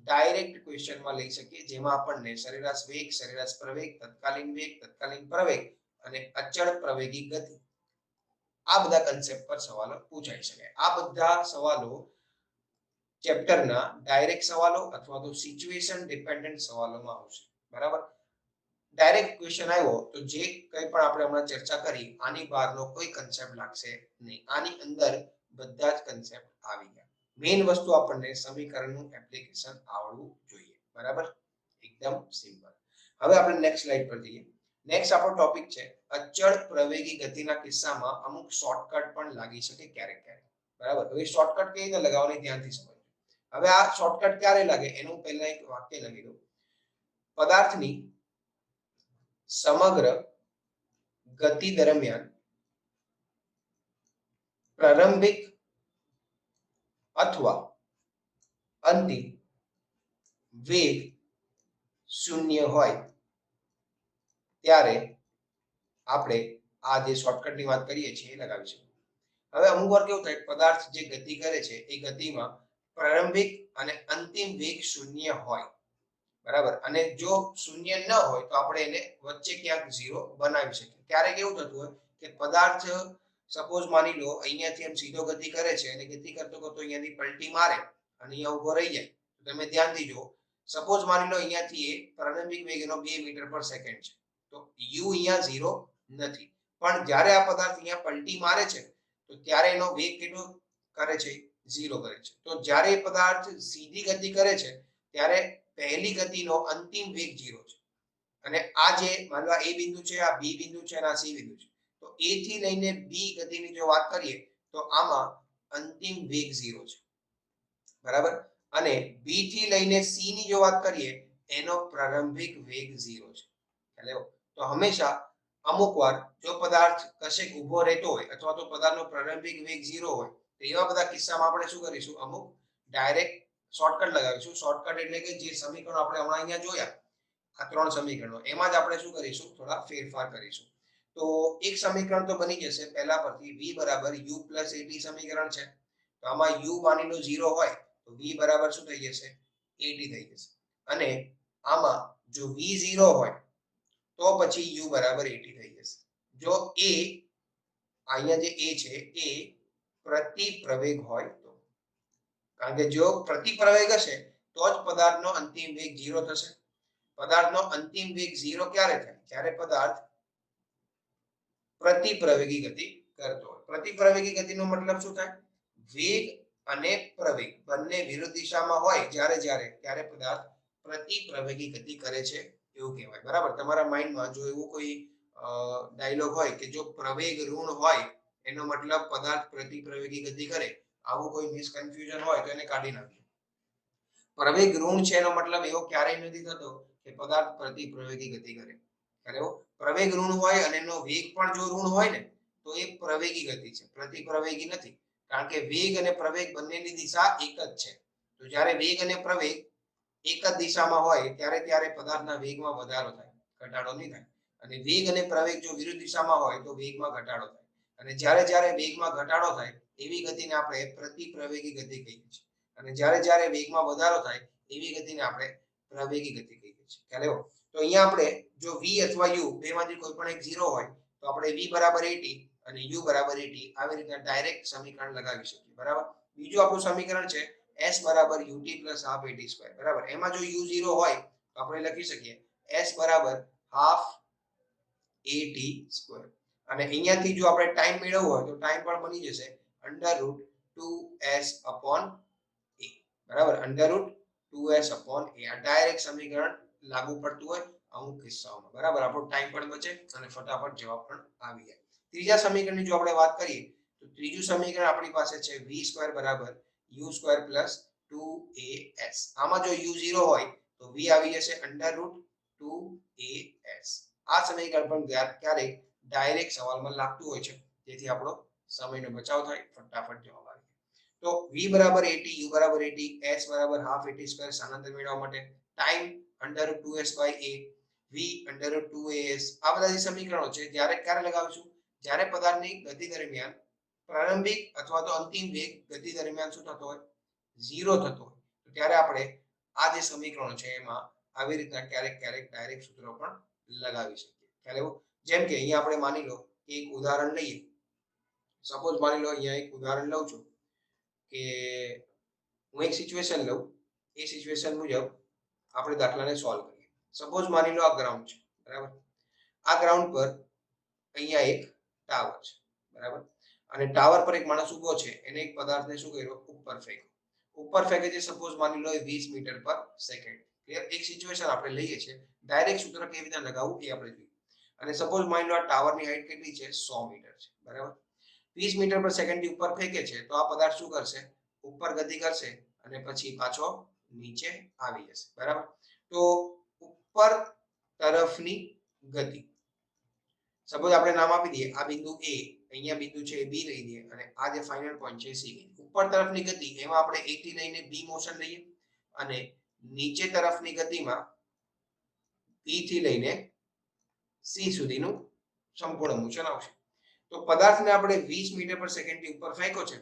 ડાયરેક્ટ ક્વેશ્ચનમાં લઈ શકીએ, જેમાં આપણને સરેરાશ વેગ, સરેરાશ પ્રવેગ, તત્કાલીન વેગ, તત્કાલીન પ્રવેગ અને અચળ પ્રવેગી ગતિ, આ બધા કન્સેપ્ટ પર સવાલો પૂછાઈ શકે. આ બધા સવાલો ચેપ્ટરના ડાયરેક્ટ સવાલો અથવા તો સિચ્યુએશન ડિપેન્ડન્ટ સવાલોમાં આવશે. બરાબર? ડાયરેક્ટ ક્વેશ્ચન આવ્યો તો જે કંઈ પણ આપણે હમણાં ચર્ચા કરી આની બહારનો કોઈ કન્સેપ્ટ લાગશે નહીં. આની અંદર બધા જ કન્સેપ્ટ આવી ગયા. મેઇન વસ્તુ આપણને સમીકરણનું એપ્લિકેશન આવડવું જોઈએ. બરાબર? એકદમ સિમ્પલ. હવે આપણે નેક્સ્ટ સ્લાઇડ પર જઈએ. નેક્સ્ટ આપણો ટોપિક છે અચળ પ્રવેગી ગતિના કિસ્સામાં અમુક શોર્ટકટ પણ લાગી શકે ક્યારેક ક્યારેક. બરાબર? હવે શોર્ટકટ કઈ રીતે લગાવવાની ધ્યાનથી સમજો. હવે આ શોર્ટકટ ક્યારે લાગે એનું પહેલા એક વાક્ય લખી દો. પદાર્થની સમગ્ર ગતિ દરમિયાન પ્રારંભિક અથવા અંતિમ વેગ શૂન્ય હોય ત્યારે આપણે આ જે શોર્ટકટની વાત કરીએ છીએ એ લગાવી શકીએ. હવે અમુક વાર કેવું થાય, પદાર્થ જે ગતિ કરે છે એ ગતિમાં પ્રારંભિક અને અંતિમ વેગ શૂન્ય હોય. બરાબર? અને જો શૂન્ય ન હોય તો આપણે એને વચ્ચે ક્યાંક 0 બનાવી શકીએ. ત્યારે કેવું થતું હોય કે પદાર્થ સપોઝ માની લો અહીંયાથી એમ સીધો ગતિ કરે છે અને ગતિ કરતો કરતો અહીંયાથી પલટી મારે અને અહીંયા ઊભો રહી જાય. તો તમે ધ્યાનથી જુઓ, સપોઝ માની લો અહીંયાથી એ પ્રારંભિક વેગ એનો 2 મીટર પર સેકન્ડ છે, તો u અહીંયા 0 નથી. પણ જ્યારે આ પદાર્થ અહીંયા પલટી મારે છે તો ત્યારે એનો વેગ કેટલો કરે છે? 0 કરે છે. તો જ્યારે પદાર્થ સીધી ગતિ કરે છે ત્યારે પહેલી ગતિનો અંતિમ વેગ 0 છે, અને આ જે માનવા a બિંદુ છે, આ b બિંદુ છે અને આ c બિંદુ છે, તો a થી લઈને b ગતિની જો વાત કરીએ તો આમાં અંતિમ વેગ 0 છે. બરાબર? અને b થી લઈને c ની જો વાત કરીએ એનો પ્રારંભિક વેગ 0 છે. ખ્યાલ આવ્યો? તો હંમેશા અમુક વાર જો પદાર્થ કશેક ઊભો રહેતો હોય અથવા તો પદાર્થનો પ્રારંભિક વેગ 0 હોય તો એવા બધા કિસ્સામાં આપણે શું કરીશું, અમુક ડાયરેક્ટ શોર્ટકટ લગાવીશું. શોર્ટકટ એટલે કે જે સમીકરણો આપણે હમણાં અહીંયા જોયા આ 3 સમીકરણો, એમાં જ આપણે શું કરીશું, થોડા ફેરફાર કરીશું. તો એક સમીકરણ તો બની જશે પહેલા પરથી, v બરાબર u plus at સમીકરણ છે. તો આમાં u માની લો 0 હોય તો v બરાબર શું થઈ જશે 80 થઈ જશે અને આમાં જો v 0 હોય તો પછી u બરાબર 80 થઈ જશે જો a અહીંયા જે a છે એ પ્રતિપ્રવેગ હોય તો કારણ કે જો પ્રતિપ્રવેગ હશે તો જ પદાર્થનો અંતિમ વેગ 0 થશે પદાર્થનો અંતિમ વેગ 0 ક્યારે થાય જ્યારે પદાર્થ પ્રતિપ્રવેગી ગતિ કરતો હોય પ્રતિપ્રવેગી ગતિનો મતલબ શું થાય વેગ અને પ્રવેગ બંને વિરુદ્ધ દિશામાં હોય ત્યારે પદાર્થ પ્રતિપ્રવેગી ગતિ કરે છે એવું કહેવાય બરાબર તમારા માઇન્ડમાં જો એવું કોઈ ડાયલોગ હોય કે જો પ્રવેગ ઋણ હોય એનો મતલબ પદાર્થ પ્રતિપ્રવેગી ગતિ કરે આવું કોઈ મિસકન્ફ્યુઝન હોય તો એને કાઢી નાખજો પ્રવેગ ઋણ છે એનો મતલબ એવો ક્યારેય નથી થતો કે પદાર્થ પ્રતિપ્રવેગી ગતિ કરે બરાબર પ્રવેગ ઋણ હોય અને એનો વેગ પણ જો ઋણ હોય ને તો એ પ્રવેગી ગતિ છે પ્રતિપ્રવેગી નથી કારણ કે વેગ અને પ્રવેગ બંનેની દિશા એક જ છે તો જ્યારે વેગ અને પ્રવેગ એક જ દિશામાં હોય ત્યારે પદાર્થના વેગમાં વધારો થાય ઘટાડો નહીં થાય અને વેગ અને પ્રવેગ જો વિરુદ્ધ દિશામાં હોય તો વેગમાં ઘટાડો થાય અને જ્યારે વેગમાં ઘટાડો થાય એવી ગતિને આપણે પ્રતિપ્રવેગી ગતિ કહીએ છીએ અને જ્યારે વેગમાં વધારો થાય એવી ગતિને આપણે પ્રવેગી ગતિ કહીએ છીએ ખ્યાલ આવ્યો તો અહીંયા આપણે જો v અથવા u બેમાંથી કોઈ પણ એક 0 હોય તો આપણે v બરાબર 80 અને u બરાબર 80 આવી રીતે ડાયરેક્ટ સમીકરણ લગાવી શકીએ બરાબર બીજું આપણું સમીકરણ છે s બરાબર ut + half at² બરાબર એમાં જો u 0 હોય તો આપણે લખી શકીએ s બરાબર half at² અને અહીંયાથી જો આપણે ટાઈમ મેળવવો હોય તો ટાઈમ પણ બની જશે √2s / a બરાબર √2s / a આ ડાયરેક્ટ સમીકરણ લાગુ પડતું હોય અમુક કિસ્સાઓમાં બરાબર આપણો ટાઈમ પણ બચે અને ફટાફટ જવાબ પણ આવી જાય ત્રીજા સમીકરણની જો આપણે વાત કરીએ તો ત્રીજું સમીકરણ આપણી પાસે છે v² બરાબર u² + 2as આમાં જો u 0 હોય તો v આવી જશે √2as આ સમીકરણ પણ ક્યારેક ડાયરેક્ટ સવાલમાં લાગતું હોય છે જેથી આપણો સમયનો બચાવ થાય ફટાફટ જવાબ આવે તો v બરાબર 80 u બરાબર 80 s બરાબર half at² સ્થાનાંતર મેળવવા માટે time √2s / a v √2as આ બધા જે સમીકરણો છે ક્યારે લગાવીશું જ્યારે પદાર્થની ગતિ દરમિયાન પ્રારંભિક અથવા તો અંતિમ વેગ ગતિ દરમિયાન શું થતો હોય 0 થતો હોય તો ત્યારે આપણે આ જે સમીકરણો છે એમાં આવી રીતના ક્યારેક ડાયરેક્ટ સૂત્રો પણ લગાવી શકીએ ખ્યાલ આવ્યો જેમ કે અહીંયા આપણે માની લો એક ઉદાહરણ લઈએ સપોઝ માની લો અહીંયા એક ઉદાહરણ લઉં છું કે હું એક સિચ્યુએશન લઉં એ સિચ્યુએશન મુજબ આપણે દાખલાને સોલ્વ કરીએ સપોઝ માની લો આ ગ્રાઉન્ડ છે બરાબર આ ગ્રાઉન્ડ પર અહીંયા એક ટાવર છે બરાબર અને ટાવર પર એક માણસ ઊભો છે એને એક પદાર્થને શું કર્યો ઉપર ફેંકે છે સપોઝ માની લો 20 મીટર પર સેકન્ડ ક્લિયર એક સિચ્યુએશન આપણે લઈએ છીએ ડાયરેક્ટ સૂત્ર કેવી રીતે લગાવવું એ આપણે જોઈએ અને સપોઝ માની લો આ ટાવરની હાઈટ કેટલી છે 100 મીટર છે બરાબર 20 મીટર પર સેકન્ડ થી ઉપર ફેંકે છે તો આ પદાર્થ શું કરશે ઉપર ગતિ કરશે અને પછી પાછો નીચે આવી જશે બરાબર તો ઉપર તરફની ગતિ સપોઝ આપણે નામ આપી દઈએ આ બિંદુ a અહીંયા બિંદુ છે b લઈ લઈએ અને આ જે ફાઇનલ પોઈન્ટ છે c ઉપર તરફની ગતિ એમાં આપણે a થી લઈને b મોશન લઈએ અને નીચે તરફની ગતિમાં b થી લઈને c સુધીનું સંપૂર્ણ મોશન આવશે તો પદાર્થને આપણે 20 મીટર પર સેકન્ડ થી ઉપર ફેંક્યો છે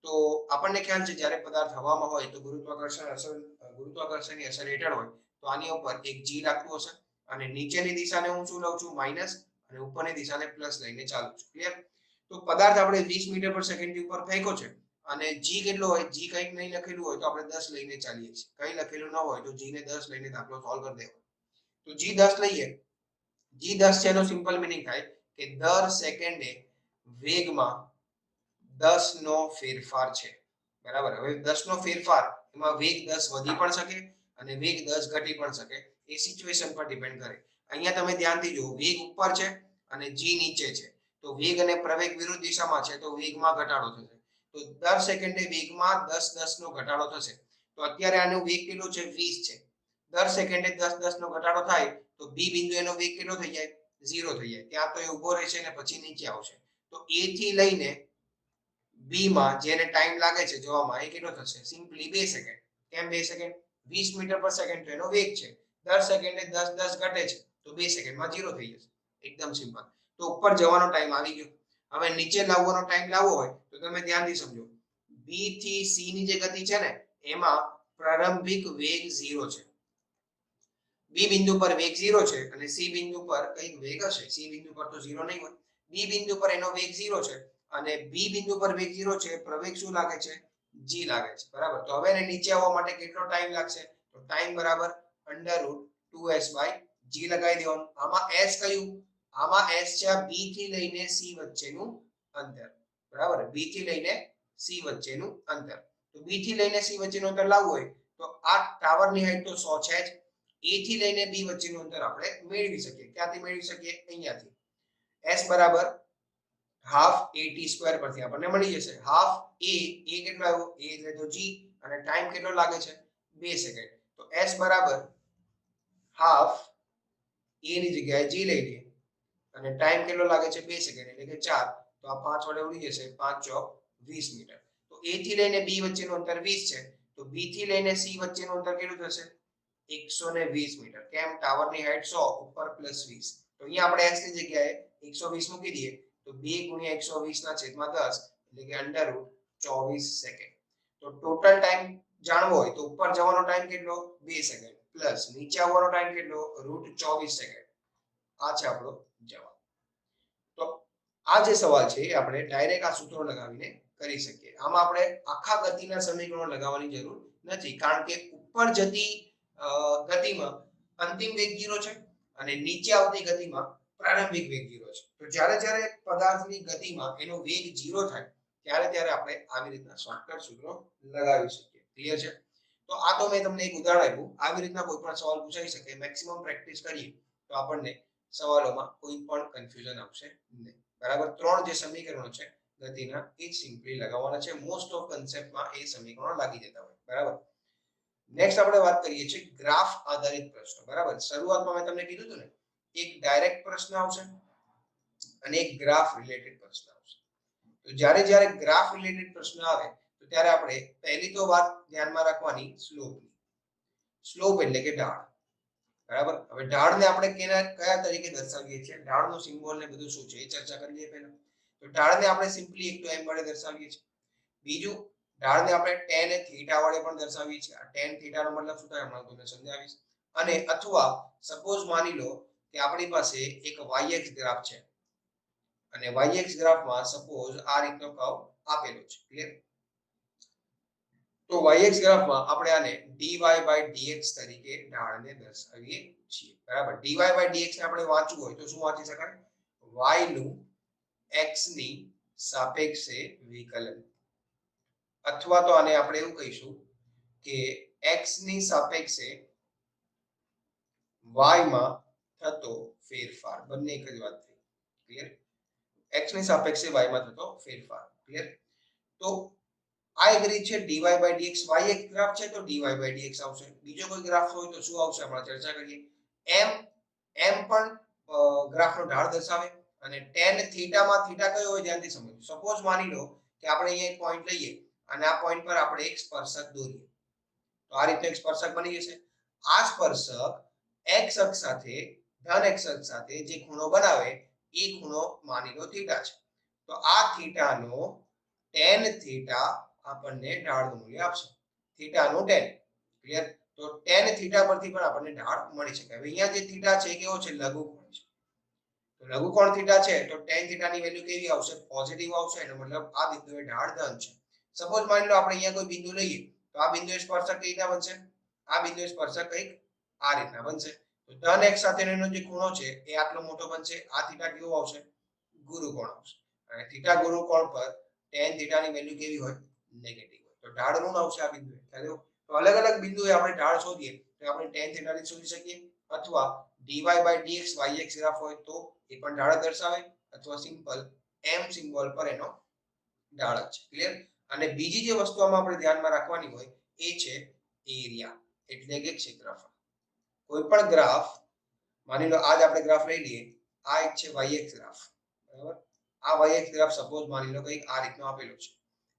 તો આપણને ખ્યાલ છે જ્યારે પદાર્થ હવામાં હોય તો ગુરુત્વાકર્ષણની અસર હેઠળ હોય તો આની ઉપર એક g લાગતું હશે અને નીચેની દિશાને હું શું લઉં છું માઈનસ અને ઉપરની દિશાને પ્લસ લઈને ચાલું છું ક્લિયર તો પદાર્થ આપણે 20 મીટર પર સેકન્ડ થી ઉપર ફેંક્યો છે અને g કેટલો હોય g કંઈક નહીં લખેલું હોય તો આપણે 10 લઈને ચાલીએ છીએ કંઈ લખેલું ન હોય તો g ને 10 લઈને દાખલો સોલ્વ કરી દેવાનો તો g 10 લઈએ g 10 છે એનો સિમ્પલ મીનિંગ થાય કે દર સેકન્ડે વેગમાં 10 નો ફેરફાર છે બરાબર હવે 10 નો ફેરફાર એમાં વેગ 10 વધી પણ શકે અને વેગ 10 ઘટી પણ શકે એ સિચ્યુએશન પર ડિપેન્ડ કરે અહીંયા તમે ધ્યાનથી જુઓ વેગ ઉપર છે અને g નીચે છે તો વેગ અને પ્રવેગ વિરુદ્ધ દિશામાં છે તો વેગમાં ઘટાડો થશે તો દર સેકન્ડે વેગમાં 10 નો ઘટાડો થશે તો અત્યારે આનો વેગ કેટલો છે 20 છે દર સેકન્ડે 10 નો ઘટાડો થાય તો b બિંદુ એનો વેગ કેટલો થઈ જાય 0 થઈ જાય ત્યાં તો એ ઊભો રહેશે અને પછી નીચે આવશે તો a થી લઈને b માં જેને ટાઈમ લાગે છે જોવામાં એ કેટલો થશે સિમ્પલી 2 સેકન્ડ કેમ 2 સેકન્ડ 20 મીટર પર સેકન્ડ એનો વેગ છે દર સેકન્ડે 10 ઘટે છે તો 2 સેકન્ડમાં 0 થઈ જશે એકદમ સિમ્પલ તો ઉપર જવાનો ટાઈમ આવી ગયો હવે નીચે લાવવાનો ટાઈમ લાવવો હોય તો તમે ધ્યાનથી સમજો b થી c ની જે ગતિ છે ને એમાં પ્રારંભિક વેગ 0 છે. બી બિંદુ પર વેગ 0 છે અને સી બિંદુ પર કઈક વેગ હશે. સી બિંદુ પર તો 0 નહીં હોય. બી બિંદુ પર એનો વેગ 0 છે અને બી બિંદુ પર વેગ 0 છે. પ્રવેગ શું લાગે છે? g લાગે છે. બરાબર. તો હવે એને નીચે આવવા માટે કેટલો ટાઈમ લાગશે? તો ટાઈમ બરાબર √2s/g લગાવી દેવાનું. આમાં s કયું? આમાં s છે આ બી થી લઈને સી વચ્ચેનું અંતર. બરાબર. બી થી લઈને સી વચ્ચેનું અંતર. તો બી થી લઈને સી વચ્ચેનું અંતર લાવવું હોય તો આ ટાવરની હાઈટ તો 100 છે જ. એ થી લઈને બી વચ્ચેનું અંતર આપણે મેળવી શકીએ. ક્યાંથી મેળવી શકીએ? અહીંયાથી. s બરાબર હાફ at સ્ક્વેર પરથી આપણને મળી જશે. હાફ a કેટલો આવ્યો? a એટલે તો g અને ટાઈમ કેટલો લાગે છે? 2 સેકન્ડ. તો s બરાબર હાફ a ની જગ્યાએ g લઈ લઈએ અને ટાઈમ કેટલો લાગે છે? 2 સેકન્ડ એટલે કે 4. તો આ 5 વડે ઉડી જશે. 5 ચોક 20 મીટર. તો a થી લઈને b વચ્ચેનું અંતર 20 છે. તો b થી લઈને c વચ્ચેનું અંતર કેટલું થશે? 120 મીટર. કેમ? ટાવરની હાઈટ 100 ઉપર પ્લસ 20. તો અહીંયા આપણે s ની જગ્યાએ 120 મૂકી દઈએ તો 2 * 120 ના છેદમાં 10 એટલે કે √24 સેકન્ડ. તો ટોટલ ટાઈમ જાણવો હોય તો ઉપર જવાનો ટાઈમ કેટલો? 2 સેકન્ડ પ્લસ નીચે આવવાનો ટાઈમ કેટલો? √24 સેકન્ડ. આ છે આપણો જવાબ. તો આ જે સવાલ છે એ આપણે ડાયરેક્ટ આ સૂત્રો લગાવીને કરી શકીએ. આમાં આપણે આખા ગતિના સમીકરણો લગાવવાની જરૂર નથી કારણ કે ઉપર જતી ગતિમાં અંતિમ વેગ 0 છે અને નીચે આવતી ગતિમાં પ્રારંભિક વેગ 0 છે. તો જ્યારે જ્યારે પદાર્થની ગતિમાં એનો વેગ 0 થાય ત્યારે આપણે આવી રીતના શોર્ટકટ સૂત્રો લગાવી શકીએ. ક્લિયર છે? તો આ તો મેં તમને એક ઉદાહરણ આપ્યું. આવી રીતના કોઈ પણ સવાલ પૂછાઈ શકે. મેક્સિમમ પ્રેક્ટિસ કરીએ તો આપણને સવાલોમાં કોઈ પણ કન્ફ્યુઝન આવશે નહીં. બરાબર. 3 જે સમીકરણો છે ગતિના એ સિમ્પલી લગાવવાના છે. મોસ્ટ ઓફ કન્સેપ્ટમાં એ સમીકરણો લાગી જતા હોય. બરાબર. નેક્સ્ટ આપણે વાત કરીએ છીએ ગ્રાફ આધારિત પ્રશ્નો. બરાબર. શરૂઆતમાં મેં તમને કીધું હતું ને એક ડાયરેક્ટ પ્રશ્ન આવશે અને એક ગ્રાફ રિલેટેડ પ્રશ્ન આવશે. તો જ્યારે ગ્રાફ રિલેટેડ પ્રશ્ન આવે તો ત્યારે આપણે પહેલી તો વાત ધ્યાનમાં રાખવાની સ્લોપની. સ્લોપ એટલે કે ઢાળ. બરાબર. હવે ઢાળને આપણે કયા તરીકે દર્શાવીએ છીએ? ઢાળનો સિમ્બોલ ને બધું શું છે એ ચર્ચા કરી લઈએ પહેલા. તો ઢાળને આપણે સિમ્પલી એક તો m વડે દર્શાવીએ છીએ. બીજું ઢાળને આપણે tan થીટા વડે પણ દર્શાવીએ છીએ. આ tan થીટા નો મતલબ શું થાય હમણાં તમને સમજાવીશ. અને અથવા સપોઝ માની લો કે આપણી પાસે એક yx ગ્રાફ છે અને yx ગ્રાફમાં સપોઝ આ રીતનો કર્વ આપેલો છે. ક્લિયર? તો yx ગ્રાફમાં આપણે આને dy/dx તરીકે ઢાળને દર્શાવીએ છીએ. બરાબર. dy/dx ને આપણે વાંચવું હોય તો શું વાંચી શકાય? y નું x ની સાપેક્ષે વિકલન. અથવા તો આને આપણે એવું કહીશું કે x ની સાપેક્ષે y માં થતો ફેરફાર. બંને એક જ વાત થઈ. ક્લિયર? x ની સાપેક્ષે y માં થતો ફેરફાર. ક્લિયર? તો આ એક રીત છે dy/dx. y એક ગ્રાફ છે તો dy/dx આવશે. બીજો કોઈ ગ્રાફ હોય તો શું આવશે? આપણે ચર્ચા કરીએ. m પણ ગ્રાફનો ઢાળ દર્શાવે અને tan થીટા માં થીટા કયો હોય ધ્યાનથી સમજો. સપોઝ માની લો કે આપણે અહીંયા એક પોઈન્ટ લઈએ અને આ પોઈન્ટ પર આપણે એક સ્પર્શક દોરીએ. તો આ રીતે એક સ્પર્શક બની જશે. આ સ્પર્શક x અક્ષ સાથે ધન x અક્ષ સાથે જે ખૂણો બનાવે એ ખૂણો માની લો થીટા છે. તો આ થીટાનો tan થીટા આપણને ઢાળનું મૂલ્ય આપશે. થીટાનું tan. ક્લિયર? તો tan થીટા પરથી પણ આપણને ઢાળ મળી શકે. હવે અહીંયા જે થીટા છે કેવો છે? લઘુકોણ છે. તો લઘુકોણ થીટા છે તો tan થીટાની વેલ્યુ કેવી આવશે? પોઝિટિવ આવશે. એનો મતલબ આ બિંદુએ ઢાળ ધન છે. સપોઝ માની લો આપણે અહીંયા કોઈ બિંદુ લઈએ તો આ બિંદુએ સ્પર્શક કઈ રીતના બનશે? આ બિંદુએ સ્પર્શક કંઈક આ રીતના બનશે. તો ધન x સાથેનો એનો જે ખૂણો છે એ આટલો મોટો બનશે. આ થીટા કેવો આવશે? ગુરુકોણ આવશે. અને થીટા ગુરુકોણ પર tan થીટાની વેલ્યુ કેવી હોય? નેગેટિવ હોય. તો ઢાળ ઋણ આવશે આ બિંદુએ. ખ્યાલ આવ્યો? તો અલગ અલગ બિંદુએ આપણે ઢાળ શોધીએ તો આપણે tan થીટાની શોધી શકીએ અથવા dy/dx yx ગ્રાફ હોય તો એ પણ ઢાળ દર્શાવે અથવા સિમ્પલ m સિમ્બોલ પર એનો ઢાળ છે. ક્લિયર? અને બીજી જે વસ્તુ આપણે ધ્યાનમાં રાખવાની હોય એ છે એરિયા એટલે કે ક્ષેત્રફળ. કોઈ પણ ગ્રાફ માની લો આજ આપણે ગ્રાફ લઈ લઈએ. આ એક છે yx ગ્રાફ. બરાબર. આ yx ગ્રાફ સપોઝ માની લો કંઈક આ રીતનો આપેલો છે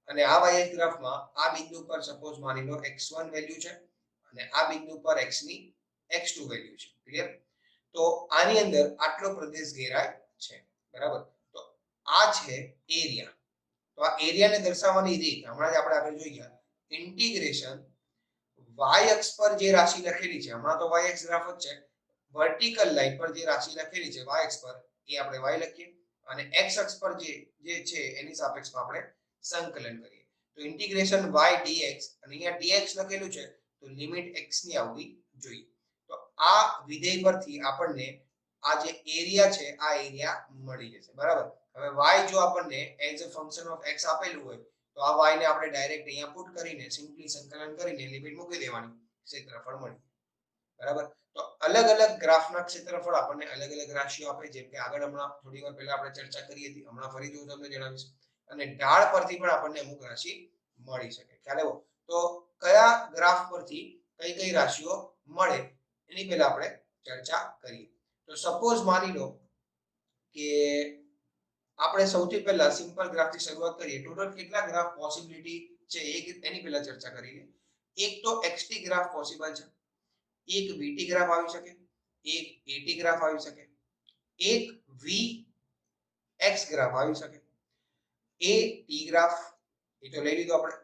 અને આ yx ગ્રાફમાં આ બિંદુ પર સપોઝ માની લો x1 વેલ્યુ છે અને આ બિંદુ પર x ની x2 વેલ્યુ છે. ક્લિયર? તો આની અંદર આટલો પ્રદેશ ઘેરાય છે. બરાબર. તો આ છે એરિયા. તો આ એરિયાને દર્શાવવાની રીત હમણાં જ આપણે આગળ જોઈ ગયા. ઇન્ટિગ્રેશન y અક્ષ પર જે રાશિ લખેલી છે, હમણાં તો y અક્ષ ગ્રાફ જ છે, વર્ટિકલ લાઈન પર જે રાશિ લખેલી છે y અક્ષ પર એ આપણે y લખીએ અને x અક્ષ પર જે છે એની સાપેક્ષમાં આપણે સંકલન કરીએ. તો ઇન્ટિગ્રેશન y dx અને અહીંયા dx લખેલું છે તો લિમિટ x ની આવવી જોઈએ. તો આ વિધેય પરથી આપણને આ જે એરિયા છે આ એરિયા મળી જશે, બરાબર. હવે y જો આપણને as a function of x આપેલું હોય તો આ y ને આપણે ડાયરેક્ટ અહીંયા પુટ કરીને સિમ્પલી સંકલન કરીને લિમિટ મૂકી દેવાની, ક્ષેત્રફળ મળી, બરાબર. તો અલગ અલગ ગ્રાફના ક્ષેત્રફળ આપણને અલગ અલગ રાશિઓ આપે, જેમ કે આગળ હમણાં થોડી વાર પહેલા આપણે ચર્ચા કરી હતી, હમણાં ફરીથી હું તમને જણાવીશ. અને ઢાળ પરથી પણ આપણને અમુક રાશિ મળી શકે, ખ્યાલ આવ્યો? તો કયા ગ્રાફ પરથી કઈ કઈ રાશિઓ મળે એની પહેલા આપણે ચર્ચા કરીએ. તો સપોઝ માની લો કે આપણે સૌથી પહેલા સિમ્પલ ગ્રાફથી શરૂઆત કરીએ. ટોટલ કેટલા ગ્રાફ પોસિબિલિટી છે એની પહેલા ચર્ચા કરીએ. એક તો xt ગ્રાફ પોસિબલ છે, એક vt ગ્રાફ આવી શકે, એક at ગ્રાફ આવી શકે, એક vx ગ્રાફ આવી શકે, a t ગ્રાફ એ તો લઈ લીધો આપણે,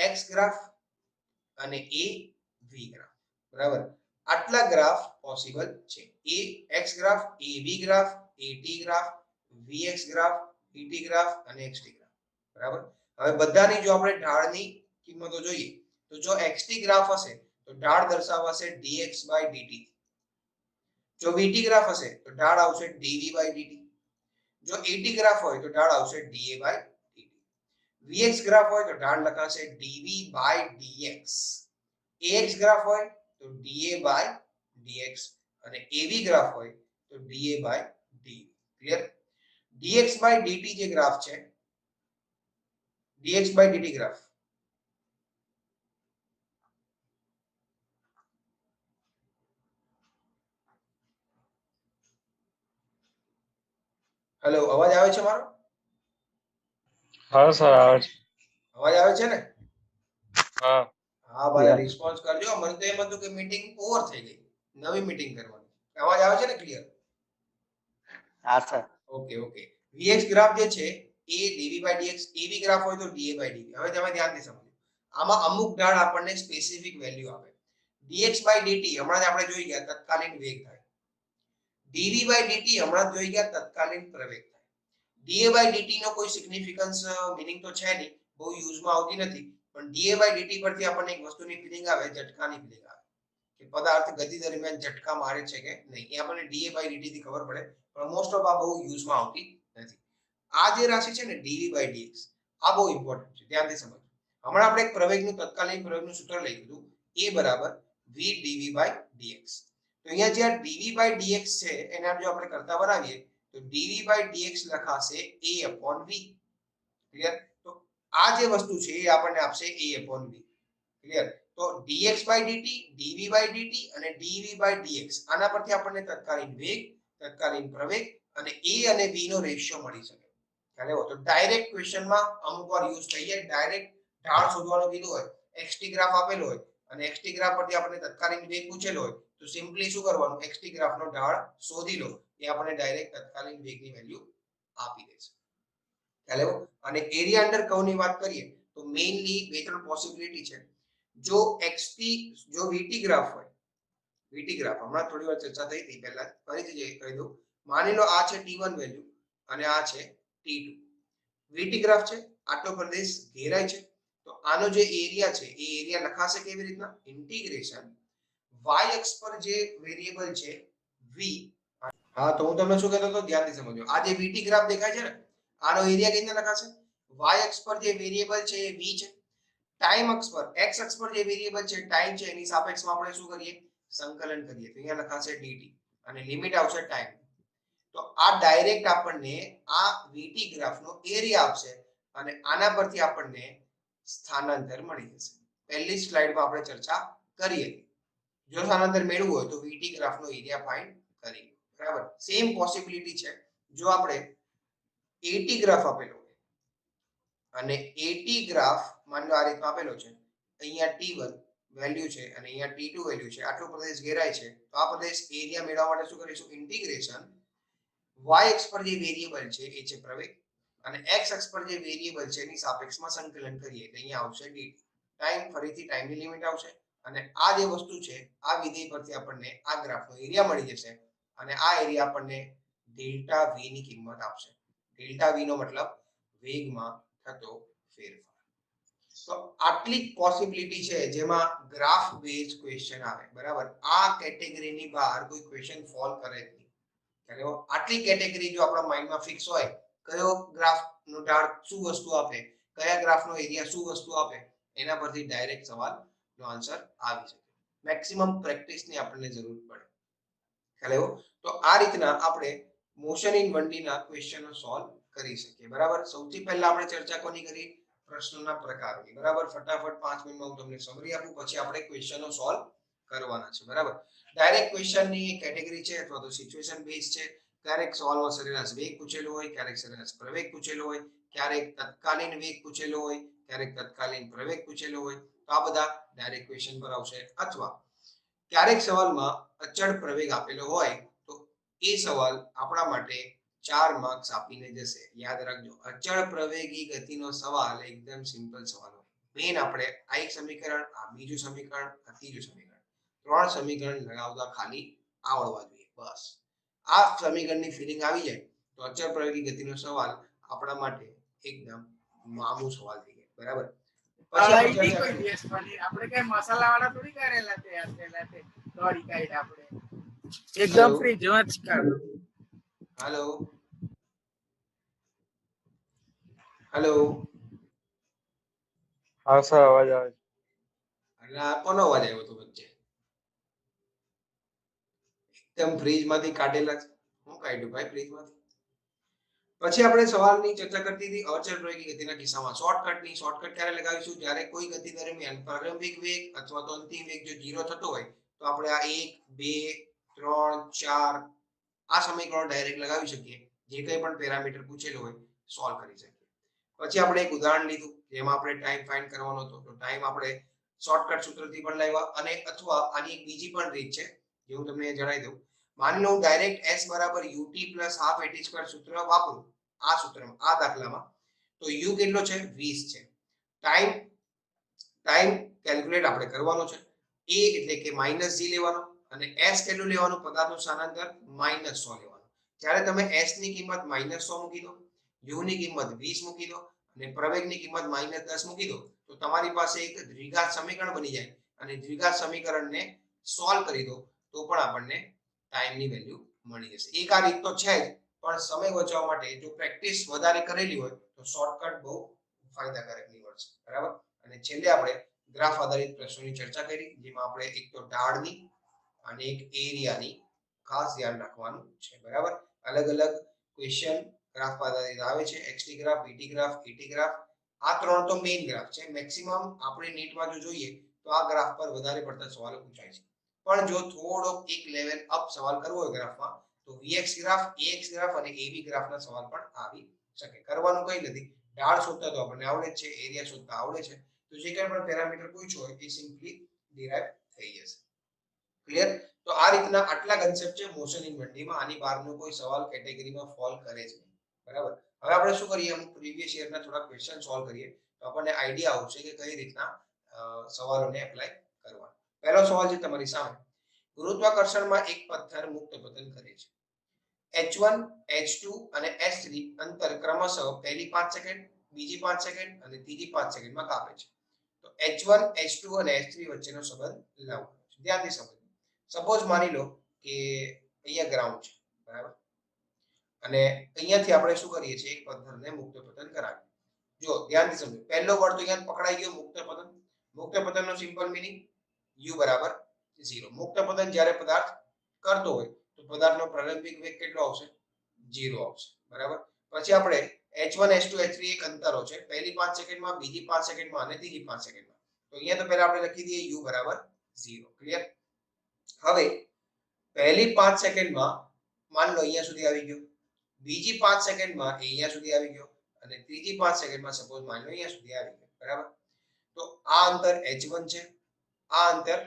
ax ગ્રાફ અને a v ગ્રાફ, બરાબર. આટલા ગ્રાફ પોસિબલ છે. ax graph, ab graph, at graph, vx graph, vt graph અને xt ગ્રાફ, બરાબર. હવે બધાની જો આપણે ઢાળની કિંમતો જોઈએ તો જો xt ગ્રાફ હશે તો ઢાળ દર્શાવાશે dx dt. જો vt ગ્રાફ હશે તો ઢાળ આવશે dv dt. જો at ગ્રાફ હોય તો ઢાળ આવશે da dt. vx ગ્રાફ હોય તો ઢાળ લખાશે dv dx. ax ગ્રાફ હોય તો da dx અને av ગ્રાફ હોય તો da dv. Clear? dx dt જે ગ્રાફ છે, dx dt ગ્રાફ, હેલો, અવાજ આવે છે મારો? હા સર, આવે છે. અવાજ આવે છે ને? હા હા ભાઈ, રિસ્પોન્સ કરજો. મને તો એમ હતું કે મીટિંગ ઓવર થઈ ગઈ, નવી મીટિંગ કરવાની. અવાજ આવે છે ને ક્લિયર? હા sir. Okay okay. vx graph જે છે એ dv dx, av ગ્રાફ હોય તો da dv. હવે તમે ધ્યાનથી સમજો, આમાં અમુક ઢાળ આપણને સ્પેસિફિક વેલ્યુ આપે. dx dt હમણાં જ આપણે જોઈ ગયા તત્કાલીન વેગ થાય, dv dt હમણાં જોઈ ગયા તત્કાલીન પ્રવેગ થાય. da dt નો કોઈ સિગ્નિફિકન્સ મીનિંગ તો છે નહીં, બહુ યુઝમાં આવતી નથી, પણ da dt પરથી આપણને એક વસ્તુની ફીલિંગ આવે, ઝટકાની ફીલિંગ આવે કે પદાર્થ ગતિ દરમિયાન ઝટકા મારે છે કે નહીં, એ આપણને da dt થી ખબર પડે, પણ મોસ્ટ ઓફ આ બહુ યુઝમાં આવતી નથી. આ જે રાશિ છે ને dv dx, આ બહુ ઇમ્પોર્ટન્ટ છે, ધ્યાનથી સમજો. હમણાં આપણે એક પ્રવેગનું તત્કાલીન પ્રવેગનું સૂત્ર લઈ લીધું, a બરાબર v dv dx. તો અહીંયા જે dv dx છે એને જો આપણે કરતા બનાવીએ તો dv dx લખાશે a v. ક્લિયર? તો આ જે વસ્તુ છે એ આપણને આપશે a v. ક્લિયર? તો dx dt, dv dt અને dv dx, આના પરથી આપણને તત્કાલીન વેગ, તત્કાલીન પ્રવેગ અને a અને v નો રેશિયો મળી શકે. ખ્યાલ આવ્યો? તો ડાયરેક્ટ ક્વેશ્ચનમાં અમુક વાર યુઝ થઈ જાય, ડાયરેક્ટ ઢાળ શોધવાનું કીધું હોય, xt ગ્રાફ આપેલો હોય અને xt ગ્રાફ પરથી આપણને તત્કાલીન વેગ પૂછેલો હોય તો સિમ્પલી શું કરવાનું, xt ગ્રાફનો ઢાળ શોધી લો, એ આપણને ડાયરેક્ટ તત્કાલીન વેગની વેલ્યુ આપી દેશે. ખ્યાલ આવ્યો? અને એરિયા અંડર કર્વની વાત કરીએ તો મેઇનલી બે ત્રણ પોસિબિલિટી છે. જો xt, જો vt ગ્રાફ હોય, vt ગ્રાફ હમણાં થોડી વાર ચર્ચા થઈ હતી પહેલા, ફરીથી જે કહી દઉં, માની લો આ છે t1 વેલ્યુ અને આ છે t2. vt ગ્રાફ છે, આટલો પ્રદેશ ઘેરાય છે, તો આનો જે એરિયા છે એ એરિયા લખાશે કેવી રીતના, ઇન્ટિગ્રેશન y અક્ષ પર જે વેરીએબલ છે v. હા, તો હું તમને શું કહેતો હતો, ધ્યાનથી સમજો. આ જે vt ગ્રાફ દેખાય છે ને, આનો એરિયા કઈ રીતે લખાશે, y અક્ષ પર જે વેરીએબલ છે એ v છે, ટાઈમ અક્ષ પર, x અક્ષ પર જે વેરીએબલ છે ટાઈમ છે, એની સાપેક્ષમાં આપણે શું કરીએ, સંકલન કરીએ, તો અહીંયા લખાશે dt અને લિમિટ આવશે ટાઈમ. તો આ ડાયરેક્ટ આપણને આ vt ગ્રાફનો એરિયા આપશે અને આના પરથી આપણને સ્થાનાંતર મળી જશે. પહેલી સ્લાઇડમાં આપણે ચર્ચા કરી હતી. જો સ્થાનાંતર મેળવવું હોય તો vt ગ્રાફનો એરિયા ફાઇન્ડ કરીએ, બરાબર. સેમ પોસિબિલિટી છે જો આપણે at ગ્રાફ આપેલો હોય અને at ગ્રાફ માની લો આ રીતમાં આપેલો છે, અહીંયા t1 વેલ્યુ છે અને અહીંયા t2 વેલ્યુ છે, આટલો પ્રદેશ ઘેરાય છે, તો આ પ્રદેશ એરિયા મેળવવા માટે શું કરીશું, ઇન્ટિગ્રેશન y અક્ષ પર જે વેરીએબલ છે એ છે પ્રવેગ અને x અક્ષ પર જે વેરીએબલ છે એની સાપેક્ષમાં સંકલન કરીએ, એટલે અહીંયા આવશે dt. ટાઈમ, ફરીથી ટાઈમની લિમિટ આવશે અને આ જે વસ્તુ છે આ વિધેય પરથી આપણને આ ગ્રાફનો એરિયા મળી જશે અને આ એરિયા આપણને ડેલ્ટા v ની કિંમત આપશે. ડેલ્ટા v નો મતલબ વેગમાં થતો ફેરફાર. તો આટલી પોસિબિલિટી છે જેમાં ગ્રાફ બેઝ ક્વેશ્ચન આવે, બરાબર. આ કેટેગરીની બહાર કોઈ ક્વેશ્ચન ફોલ કરે જ નહીં. એટલે આટલી કેટેગરી જો આપણા માઇન્ડમાં ફિક્સ હોય, કયો ગ્રાફનો ઢાળ શું વસ્તુ આપે, કયા ગ્રાફનો એરિયા શું વસ્તુ આપે, એના પરથી ડાયરેક્ટ સવાલનો આન્સર આવી શકે. મેક્સિમમ પ્રેક્ટિસની આપણને જરૂર પડે. ખ્યાલ તો આ રીતના આપણે મોશન ઇન 1D ના ક્વેશ્ચનો સોલ્વ કરી શકીએ, બરાબર. સૌથી પહેલા આપણે ચર્ચા કોની કરી? પ્રશ્નોના પ્રકારોની, બરાબર. ફટાફટ 5 મિનિટમાં હું તમને સમરી આપું, પછી આપણે ક્વેશ્ચનો સોલ્વ કરવાના છે, બરાબર. ડાયરેક્ટ ક્વેશ્ચનની કેટેગરી છે અથવા તો સિચ્યુએશન બેઝ છે. ક્યારેક સવાલમાં સરેરાશ વેગ પૂછેલો હોય, ક્યારેક સરેરાશ પ્રવેગ પૂછેલો હોય, ક્યારેક તત્કાલીન વેગ પૂછેલો હોય, ક્યારેક તત્કાલીન પ્રવેગ પૂછેલો હોય. તો આ બધા ડાયરેક્ટ ક્વેશ્ચન પર આવશે. અથવા ક્યારેક સવાલમાં અચળ પ્રવેગ આપેલો હોય તો એ સવાલ આપણા માટે 4 માર્ક્સ આપીને જશે. યાદ રાખજો, અચળ પ્રવેગી ગતિનો સવાલ એકદમ સિમ્પલ સવાલ હોય. મેઈન આપણે આ એક સમીકરણ, આ બીજું સમીકરણ, આ ત્રીજું સમીકરણ, 3 સમીકરણ લગાવતા ખાલી આવડવા જોઈએ, બસ. આ સમીકરણની ફીલિંગ આવી જાય તો અચળ પ્રવેગી ગતિનો સવાલ આપણા માટે એકદમ મામૂલ સવાલ થઈ જાય, બરાબર. પછી આપણે કઈ મસાલા વાળા થોડી કરેલા છે યાર, પહેલા તે દોડી કાઢ આપણે એકદમ Hello? ફ્રી જેવા જ કાઢ. હેલો હેલો, हाँ सर आवाज आ रही એટલે આ કોનો અવાજ આવ્યો હતો વચ્ચે? એકદમ ફ્રીજમાંથી કાઢેલા છે. હું કાઢ્યું ભાઈ ફ્રીજમાંથી? પછી આપણે સવાલની ચર્ચા કરતી હતી અચળ પ્રવેગી ગતિના કિસ્સામાં શોર્ટકટ ક્યારે લગાવીશું? જ્યારે કોઈ ગતિ દરમિયાન પ્રારંભિક વેગ અથવા તો અંતિમ વેગ જો 0 થતો હોય તો આપણે આ 1 2 3 4 આ સમીકરણો ડાયરેક્ટ લગાવી શકીએ. જે કંઈ પણ પેરામીટર પૂછેલું હોય સોલ્વ કરી શકીએ. પછી આપણે એક ઉદાહરણ લીધું જેમાં આપણે ટાઈમ ફાઇન્ડ કરવાનો હતો. તો ટાઈમ આપણે શોર્ટકટ સૂત્રથી પણ લાવ્યા અને અથવા આની એક બીજી પણ રીત છે જે હું તમને જણાવી દઉં. માની લો હું ડાયરેક્ટ s બરાબર ut plus half at square સૂત્ર વાપરું આ સૂત્રમાં, આ દાખલામાં, તો u કેટલો છે? 20 છે. ટાઈમ કેલ્ક્યુલેટ આપણે કરવાનો છે. a એટલે કે -g લેવાનો અને s કેટલું લેવાનું? પદાર્થનું સ્થાનાંતર -100 લેવાનું. જ્યારે તમે s ની કિંમત -100 મૂકી દો, u ની કિંમત 20 મૂકી દો અને પ્રવેગની કિંમત -10 મૂકી દો તો તમારી પાસે એક દ્વિઘાત સમીકરણ બની જાય અને દ્વિઘાત સમીકરણને સોલ્વ કરી દો તો પણ આપણને ટાઈમની વેલ્યુ મળી જશે. એક આ રીત તો છે જ, પણ સમય બચાવવા માટે જો પ્રેક્ટિસ વધારે કરેલી હોય તો શોર્ટકટ બહુ ફાયદાકારક નીવડશે, બરાબર. અને છેલ્લે આપણે ગ્રાફ આધારિત પ્રશ્નોની ચર્ચા કરી જેમાં આપણે એક તો ઢાળની અને એક એરિયાની ખાસ ધ્યાન રાખવાનું છે, બરાબર. અલગ અલગ ક્વેશ્ચન ગ્રાફ આધારિત આવે છે. X t graph, b t graph, a t graph, આ 3 તો મેઇન ગ્રાફ છે. મેક્સિમમ આપણે નીટમાં જો જોઈએ તો આ ગ્રાફ પર વધારે પડતા સવાલો પૂછાય છે. પણ જો થોડો એક લેવલ અપ સવાલ કરવો હોય ગ્રાફમાં તો vx ગ્રાફ, ax ગ્રાફ અને ab ગ્રાફના સવાલ પણ આવી શકે. કરવાનું કંઈ નથી, ઢાળ શોધતા તો આપણને આવડે જ છે, એરિયા શોધતા આવડે છે. તો જે કંઈ પણ પેરામીટર પૂછ્યો હોય એ સિમ્પલી ડિરાઇવ થઈ જશે. ક્લિયર? તો આ રીતના આટલા કન્સેપ્ટ છે મોશન ઇન 1D માં. આની બહારનો કોઈ સવાલ કેટેગરીમાં ફોલ કરે છે, બરાબર. હવે આપણે શું કરીએ, અમુક પ્રીવિયસ યરના થોડા ક્વેશ્ચન સોલ્વ કરીએ તો આપણને આઈડિયા આવશે કે કઈ રીતના સવાલોને એપ્લાય કરવા. પહેલો સવાલ છે તમારી સામે. ગુરુત્વાકર્ષણમાં એક પથ્થર મુક્ત પતન કરે છે. h1 h2 અને h3 અંતર ક્રમશઃ પહેલી 5 સેકન્ડ, બીજી 5 સેકન્ડ અને ત્રીજી 5 સેકન્ડમાં કાપે છે. તો h1 h2 અને h3 વચ્ચેનો સંબંધ લાવો. ધ્યાનથી સમજો. સપોઝ માની લો કે અહીંયા ગ્રાઉન્ડ છે, બરાબર. અને અહીંયાથી આપણે શું કરીએ છીએ, એક પથ્થરને મુક્ત પતન કરાવીએ. જો ધ્યાનથી સમજો, પહેલો વર્ડ તો અહીંયા પકડાઈ ગયો, મુક્ત પતન. મુક્ત પતનનો સિમ્પલ મીનિંગ u બરાબર 0. મુક્ત પતન જ્યારે પદાર્થ કરતો હોય તો પદાર્થનો પ્રારંભિક વેગ કેટલો આવશે? 0 આવશે, બરાબર. પછી આપણે h1 h2 h3 એક અંતરો છે, પહેલી 5 સેકન્ડમાં, બીજી 5 સેકન્ડમાં અને ત્રીજી 5 સેકન્ડમાં. તો અહીંયા તો પહેલા આપણે લખી દઈએ u બરાબર 0. ક્લિયર? હવે પહેલી 5 સેકન્ડમાં માન લો અહીંયા સુધી આવી ગયો, બીજી 5 સેકન્ડમાં અહીંયા સુધી આવી ગયો અને ત્રીજી 5 સેકન્ડમાં સપોઝ માન લો અહીંયા સુધી આવી ગયો, બરાબર. તો આ અંતર h1 છે, આ અંતર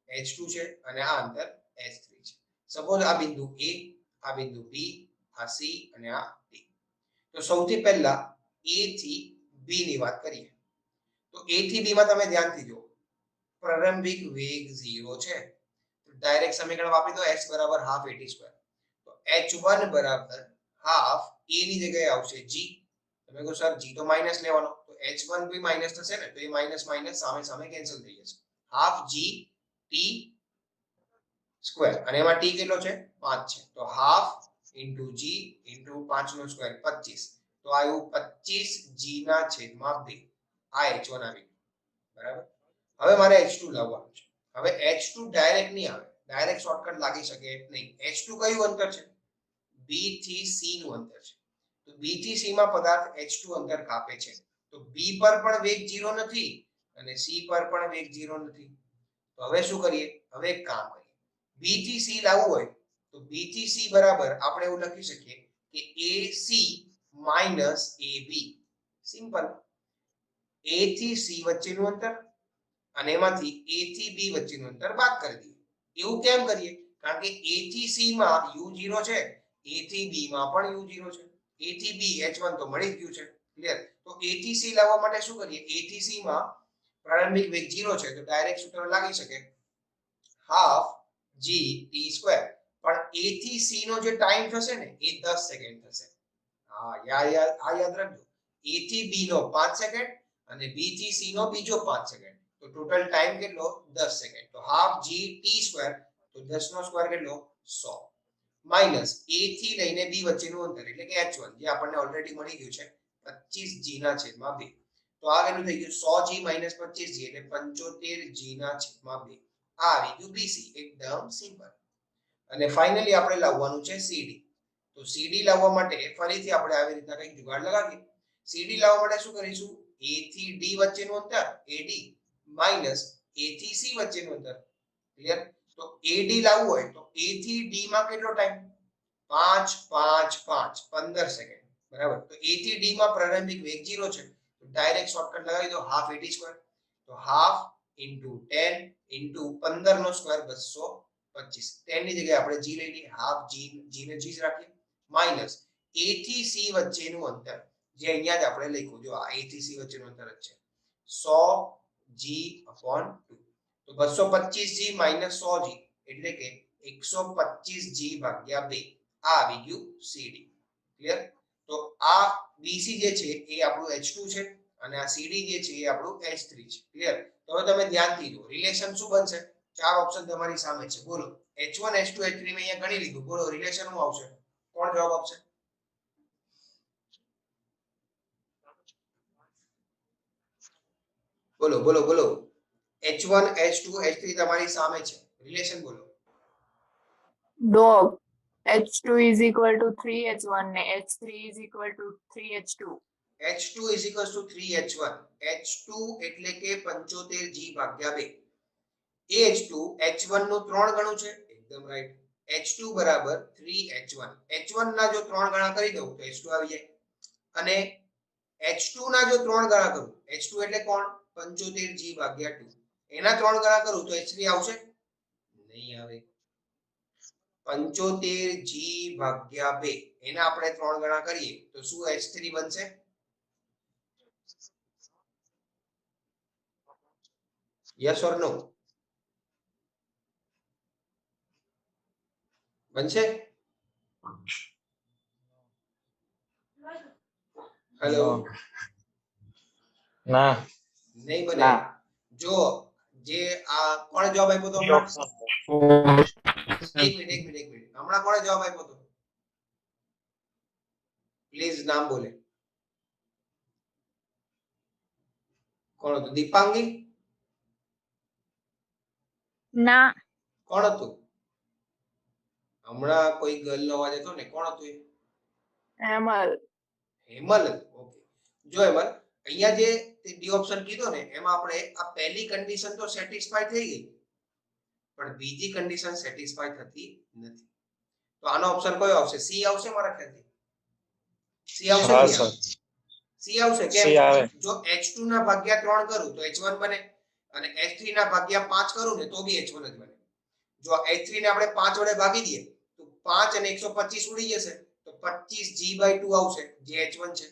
h2 છે અને આ અંતર h3 છે. સપોઝ આ બિંદુ a, આ બિંદુ b, આ c અને આ d. તો સૌથી પહેલા a થી b ની વાત કરીએ. તો a થી b માં તમે ધ્યાનથી જુઓ, પ્રારંભિક વેગ 0 છે, તો ડાયરેક્ટ સમીકરણ વાપરી દો x બરાબર હાફ at સ્ક્વેર. તો h1 બરાબર હાફ a ની જગ્યાએ આવશે g. તમે કહો સર g તો માઈનસ લેવાનો, તો h1 બી માઈનસ થશે ને, તો એ માઈનસ માઈનસ સામે સામે કેન્સલ થઈ જશે. હાફ g t સ્ક્વેર, અને એમાં t કેટલો છે 5 છે, તો હાફ ઇન્ટુ g ઇન્ટુ 5 નો સ્ક્વેર 25, તો આવ્યું 25 g ના છેદમાં 2. આ h1 આવી ગયું. બરાબર. હવે મારે h2 લાવવાનું છે. હવે h2 ડાયરેક્ટ નહીં આવે, ડાયરેક્ટ શોર્ટકટ લાગી શકે નહીં. h2 કયું અંતર છે? b થી c નું અંતર છે. તો b થી c માં પદાર્થ h2 અંતર કાપે છે, તો b પર પણ વેગ 0 નથી અને c પર પણ વેગ 0 નથી. તો હવે શું કરીએ? હવે એક કામ કરીએ, b થી c લાવવું હોય તો b થી c બરાબર આપણે એવું લખી શકીએ કે ac minus ab. Simple. a થી c વચ્ચેનું અંતર અને એમાંથી a થી b વચ્ચેનું અંતર બાદ કરી દઈએ. એવું કેમ કરીએ? કારણ કે a થી c માં u0 છે, a થી b માં પણ u0 છે, a થી b h1 તો મળી જ ગયું છે. ક્લિયર? તો a થી c લાવવા માટે શું કરીએ? a થી c માં પ્રારંભિક વેગ 0 છે, તો ડાયરેક્ટ સૂત્ર લાગી શકે હાફ g t સ્ક્વેર. પણ a થી c નો જે ટાઈમ થશે ને એ 10 સેકન્ડ થશે. હા યાદ રાખજો. a થી b નો 5 સેકન્ડ અને b થી c નો બીજો 5 સેકન્ડ, તો ટોટલ ટાઈમ કેટલો? 10 સેકન્ડ. તો હાફ g t સ્ક્વેર, તો 10 નો સ્ક્વેર કેટલો? 100, માઈનસ a થી લઈને b વચ્ચેનું અંતર એટલે કે h1 જે આપણને ઓલરેડી મળી ગયું છે 25g ના છેદમાં 2. તો આ વેલ્યુ થઈ ગયું 100g 25g એટલે 75g ના છેદમાં 2. આ આવી ગયું bc. એકદમ સિમ્પલ. અને ફાઇનલી આપણે લાવવાનું છે cd. તો cd લાવવા માટે ફરીથી આપણે આવી રીતના કંઈક જુગાડ લગાવીએ. cd લાવવા માટે શું કરીશું? a થી d વચ્ચેનું અંતર ad માઈનસ a થી c વચ્ચેનું અંતર. ક્લિયર? તો ad લાવવું હોય તો a થી d માં કેટલો ટાઈમ? 5 5 5 15 સેકન્ડ. બરાબર. તો a થી d માં પ્રારંભિક વેગ 0 છે, તો ડાયરેક્ટ શોર્ટકટ લગાવી દો હાફ at સ્ક્વેર. તો હાફ ઇન્ટુ 10 ઇન્ટુ 15 નો સ્ક્વેર 225. 10 ની જગ્યાએ આપણે g લઈ લઈએ, હાફ g ને g જ રાખીએ, માઈનસ a થી c વચ્ચેનું અંતર જે અહીંયા જ આપણે લખ્યું, જો આ a થી c વચ્ચેનું અંતર જ છે 100g/2. તો 225g માઈનસ 100g એટલે કે 125g ભાગ્યા 2. આ આવી ગયું cd. ક્લિયર? તો આ bc જે છે એ આપણું h2 છે અને આ cd જે છે એ આપણું h3 છે. ક્લિયર? તો હવે તમે ધ્યાનથી જુઓ, રિલેશન શું બનશે? ચાર ઓપ્શન તમારી સામે છે. બોલો. h1 h2 h3 મેં અહીંયા ગણી લીધું. બોલો રિલેશન શું આવશે? કોણ જવાબ આપશે? બોલો બોલો બોલો. h1 h2 h3 તમારી સામે છે. રિલેશન બોલો. Dog. H2 is equal to 3H1 ને H3 is equal to 3H2. h2 is equals to 3h1. h2 એટલે કે 75g ભાગ્યા 2. h2 h1 નું 3 ગણું છે. એકદમ રાઈટ. h2 બરાબર 3h1. h1 ના જો 3 ગણા કરી દઉં તો h2 આવી જાય. અને h2 ના જો 3 ગણા કરું, h2 એટલે કોણ? 75g ભાગ્યા 2. એના 3 ગણા કરું તો h3 આવશે? નહીં આવે. 75g ભાગ્યા 2 એના આપણે 3 ગણા કરીએ તો શું h3 બનશે? યસ ઓર નો? બનશે? હેલો? ના. નહીં બને. ના. જો જે આ કોણે જવાબ આપ્યો તો? એક મિનિટ. હમણાં કોણે જવાબ આપ્યો તો? પ્લીઝ નામ બોલે. કોણ હતું? દીપાંગી? ના. કોણ હતું? હમણાં કોઈ ગર્લ નો અવાજ હતો ને, કોણ હતું એ? Hemal. હેમલ. ઓકે. જો હેમલ, અહીંયા જે ડી ઓપ્શન કીધો ને એમાં આપણે આ પહેલી કન્ડિશન તો સેટિસ્ફાય થઈ ગઈ, પણ બીજી કન્ડિશન સેટિસ્ફાય થતી નથી. તો આનો ઓપ્શન કયો આવશે? સી આવશે મારા ખ્યાલથી. સી આવશે હા કે સર. સી આવશે. સી આવે. કેમ? જો h2 ના ભાગ્યા 3 કરું તો h1 બને અને h3 ના ભાગ્યા 5 કરું ને તો બી h1 જ બને. જો h3 ને આપણે 5 વડે ભાગી દઈએ તો 5 અને 125 ઉડી જશે, તો 25g/2 આવશે જે h1 છે.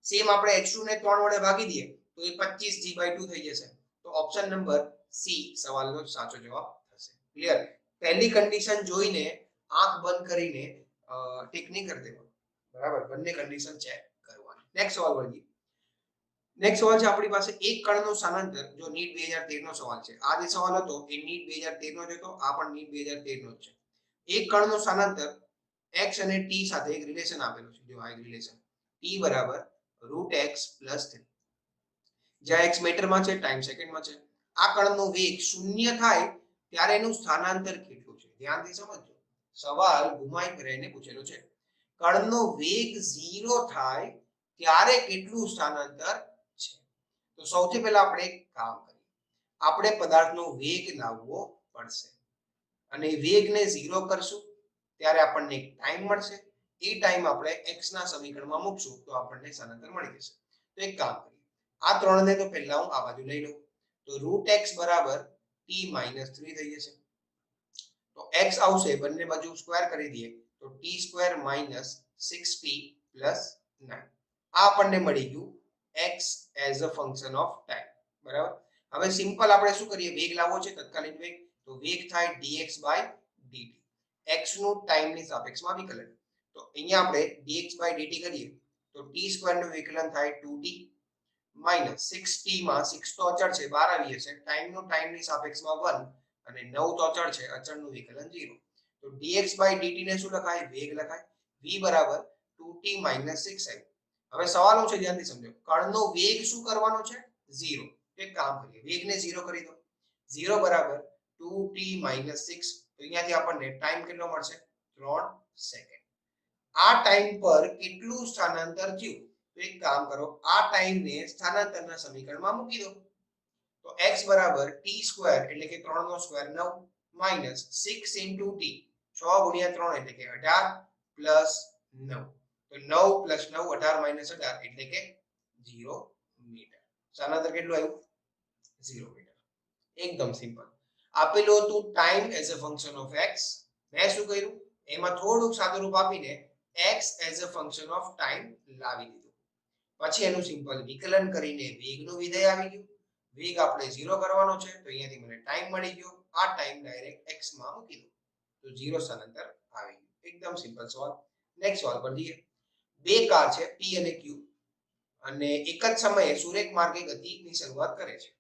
સેમ આપણે h2 ને 3 વડે ભાગી દઈએ તો એ 25g/2 થઈ જશે. તો ઓપ્શન નંબર સી સવાલનો સાચો જવાબ થશે. ક્લિયર? પહેલી કન્ડિશન જોઈને આંખ બંધ કરીને ટિક નહીં કરી દેવાનું, બરાબર? બંને કન્ડિશન ચેક કરવાની. નેક્સ્ટ સવાલ વળીએ. નેક્સ્ટ સવાલ છે આપણી પાસે એક કણનું સ્થાનાંતર. જો નીટ 2013 નો સવાલ છે. આ જે સવાલ હતો એ નીટ 2013 નો જ હતો, આ પણ નીટ 2013 નો જ છે. એક કણનું સ્થાનાંતર x અને t સાથે એક રિલેશન આપેલું છે. જો આ એક રિલેશન t બરાબર √x + 3, જ્યાં x મીટરમાં છે, ટાઈમ સેકન્ડમાં છે. આ કણનો વેગ 0 થાય ત્યારે એનું સ્થાનાંતર કેટલું છે? ધ્યાનથી સમજજો. સવાલ ઘુમાઈ ફેરવીને પૂછેલો છે. કણનો વેગ 0 થાય ત્યારે કેટલું સ્થાનાંતર છે? તો સૌથી પહેલા આપણે એક કામ કરીએ. આપણે પદાર્થનો વેગ લાવવો પડશે અને વેગને 0 કરશું ત્યારે આપણને એક ટાઈમ મળશે. એ ટાઈમ આપણે x ના સમીકરણમાં મૂકશું તો આપણને સ્થાનાંતર મળી જશે. તો એક કામ કરીએ. આ ત્રણને તો પહેલા હું આ બાજુ લઈ લઉં. તો √x બરાબર t - 3 થઈ જશે. તો x આવશે, બંને બાજુ સ્ક્વેર કરી દઈએ તો t² - 6t + 9. આ આપણને મળી ગયું x as a function of time, બરાબર? હવે સિમ્પલ આપણે શું કરીએ? વેગ લાવવો છે, તત્કાલીન વેગ. તો વેગ થાય dx/dt, x નું ટાઈમની સાપેક્ષમાં વિકલન. તો અહીંયા આપણે dx/dt કરીએ તો t² નું વિકલન થાય 2t - 6t માં 6 તો અચળ છે, 12 આવી જશે. ટાઈમનું ટાઈમની સાપેક્ષમાં 1 અને 9 તો અચળ છે, અચળનું વિકલન 0. તો dx/dt ને શું લખાય? વેગ લખાય. v બરાબર 2t - 6 આવ્યું. હવે સવાલ શું છે? ધ્યાનથી સમજો. કણનો વેગ શું કરવાનો છે? 0. એક કામ કરીએ, વેગને 0 કરી દો. 0 બરાબર 2t - 6. તો અહીંયાથી આપણને ટાઈમ કેટલો મળશે? 3 સેકન્ડ. આ ટાઈમ પર કેટલું સ્થાનાંતર થયું? તો એક કામ કરો, આ ટાઈમને સ્થાનાંતરના સમીકરણમાં મૂકી દો. તો x બરાબર t² એટલે કે 3 નો સ્ક્વેર 9 - 6 * t, 6 × 3 એટલે કે 18 + 9. તો 9 + 9 18 - 18 એટલે કે 0 મીટર. સ્થાનાંતર કેટલું આવ્યું? 0 મીટર. એકદમ સિમ્પલ. આપેલું હતું time as a function of x. મેં શું કર્યું? એમાં થોડુંક સાદું રૂપ આપીને x as a function of time લાવી દીધું. પછી એનું સિમ્પલ વિકલન કરીને વેગનું વિધેય આવી ગયું. વેગ આપણે 0 કરવાનો છે, તો અહીંયાથી મને ટાઈમ મળી ગયો. આ ટાઈમ ડાયરેક્ટ x માં મૂકી દો તો 0 સ્થાનાંતર આવી ગયું. એકદમ સિમ્પલ સવાલ. નેક્સ્ટ સવાલ પર જઈએ. બે કાર છે p અને q અને એક જ સમયે સુરેખ માર્ગે ગતિની શરૂઆત કરે છે.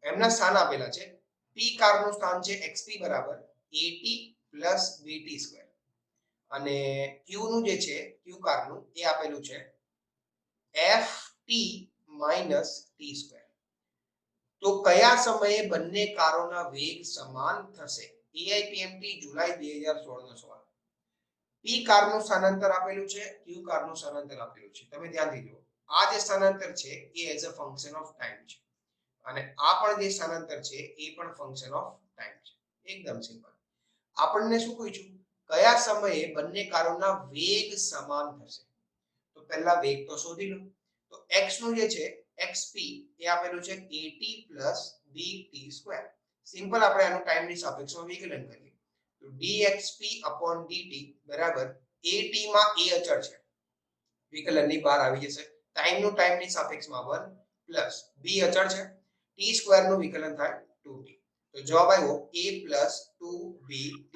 એમના સ્થાન આપેલા છે. p કારનું સ્થાન છે xp બરાબર at + bt² અને q નું જે છે q કારનું એ આપેલું છે ft - t². તો કયા સમયે બંને કારોના વેગ સમાન થશે? AIPMT જુલાઈ 2016 નો સવાલ. p કારનું સ્થાનાંતર આપેલું છે, q કારનું સ્થાનાંતર આપેલું છે. તમે ધ્યાનથી જુઓ. આ જે સ્થાનાંતર છે એ as a function of time છે અને આ પણ જે સ્થાનાંતર છે એ પણ ફંક્શન ઓફ ટાઈમ છે. એકદમ સિમ્પલ. આપણને શું પૂછ્યું? કયા સમયે બંને કારોના વેગ સમાન થશે? તો પહેલા વેગ તો શોધી લો. તો x નું જે છે xp એ આપેલું છે at + bt². સિમ્પલ આપણે આનું ટાઈમની સાપેક્ષમાં વિકલન કરીએ તો dxp/dt બરાબર at માં a અચળ છે, વિકલનની બહાર આવી જશે. ટાઈમનું ટાઈમની સાપેક્ષમાં 1 પ્લસ b અચળ છે, t² નું વિકલન થાય 2t. તો જવાબ આવ્યો a + 2bt.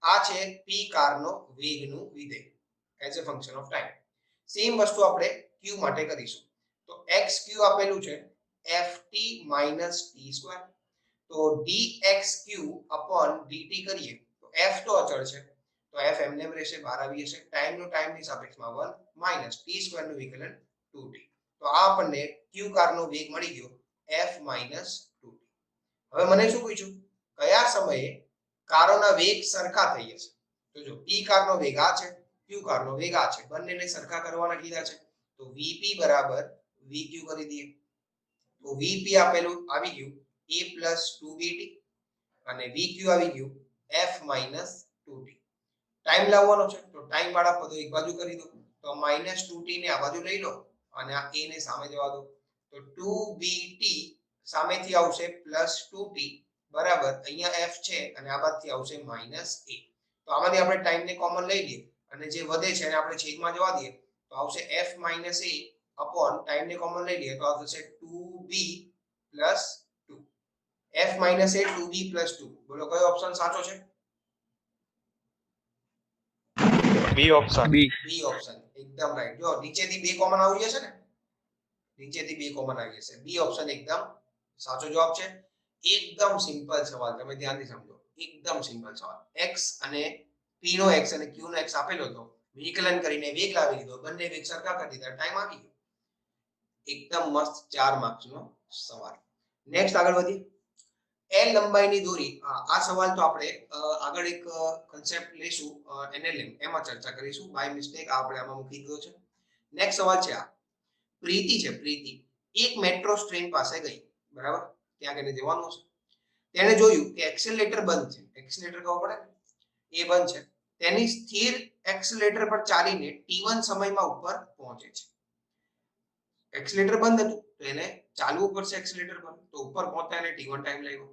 આ છે p કારનો વેગનું વિધેય as a function of time. Same વસ્તુ આપણે q માટે કરીશું. તો xq આપેલું છે ft - t². તો dxq/dt કરીએ તો f તો અચળ છે તો f એમને એમ રહેશે, બહાર આવી જશે. ટાઈમનું ટાઈમની સાપેક્ષમાં 1 - t² નું વિકલન 2t. તો આ આપણને q કારનો વેગ મળી ગયો f - 2t. હવે મને શું પૂછ્યું? કયા સમયે કારોના વેગ સરખા થઈ જશે? તો જો p કારનો વેગ આ છે, q કારનો વેગ આ છે, બંનેને સરખા કરવાના કીધા છે. તો vp બરાબર vq કરી દઈએ. તો vp આપેલું આવી ગયું a + 2bt અને vq આવી ગયું f - 2t. ટાઈમ લાવવાનો છે તો ટાઈમ વાળા પદો એક બાજુ કરી દો. તો -2t ને આ બાજુ લઈ લો અને આ a ને સામે જવા દો. તો 2bt સામેથી આવશે +2t બરાબર અહીંયા f છે અને આ બાજુથી આવશે -a. તો આમાંથી આપણે ટાઈમને કોમન લઈ લઈએ અને જે વધે છે એને આપણે છેદમાં જવા દઈએ તો આવશે f - a ટાઈમને કોમન લઈ લઈએ તો આવશે 2b + 2. f - a 2b + 2. બોલો કયો ઓપ્શન સાચો છે? B option. બી ઓપ્શન એકદમ રાઈટ. જો નીચેથી બે કોમન આવી જશે ને, નીચેથી બે કોમન આવી જશે. બી ઓપ્શન એકદમ સાચો જવાબ છે. એકદમ સિમ્પલ સવાલ, તમે ધ્યાનથી સમજો. એકદમ સિમ્પલ સવાલ. x અને p નો x અને q નો x આપેલો હતો, વિકલન કરીને વેગ લાવી દીધો, બંને વેગ સરખા કરી દીધા, ટાઈમ આવી ગયો. એકદમ મસ્ત 4 માર્ક્સ નો સવાલ. નેક્સ્ટ આગળ વધીએ. L લંબાઈની દોરી. આ સવાલ તો આપણે આગળ એક કન્સેપ્ટ લેશું NLM, એમાં ચર્ચા કરીશું. બાય મિસ્ટેક આપણે આમાં મૂકી ગયો છે. નેક્સ્ટ સવાલ છે આ. પ્રીતિ છે, પ્રીતિ એક મેટ્રો ટ્રેન પાસે ગઈ, બરાબર? ત્યાં કને જવાનું છે. તેણે જોયું કે એક્સેલરેટર બંધ છે. એક્સેલરેટર ખબર પડે ને, એ બંધ છે. તેની સ્થિર એક્સેલરેટર પર ચાલીને t1 સમયમાં ઉપર પહોંચે છે. એક્સેલરેટર બંધ હતું તો એને ચાલવું પડશે એક્સેલરેટર પર, તો ઉપર પહોંચતા એને t1 ટાઈમ લાગ્યો.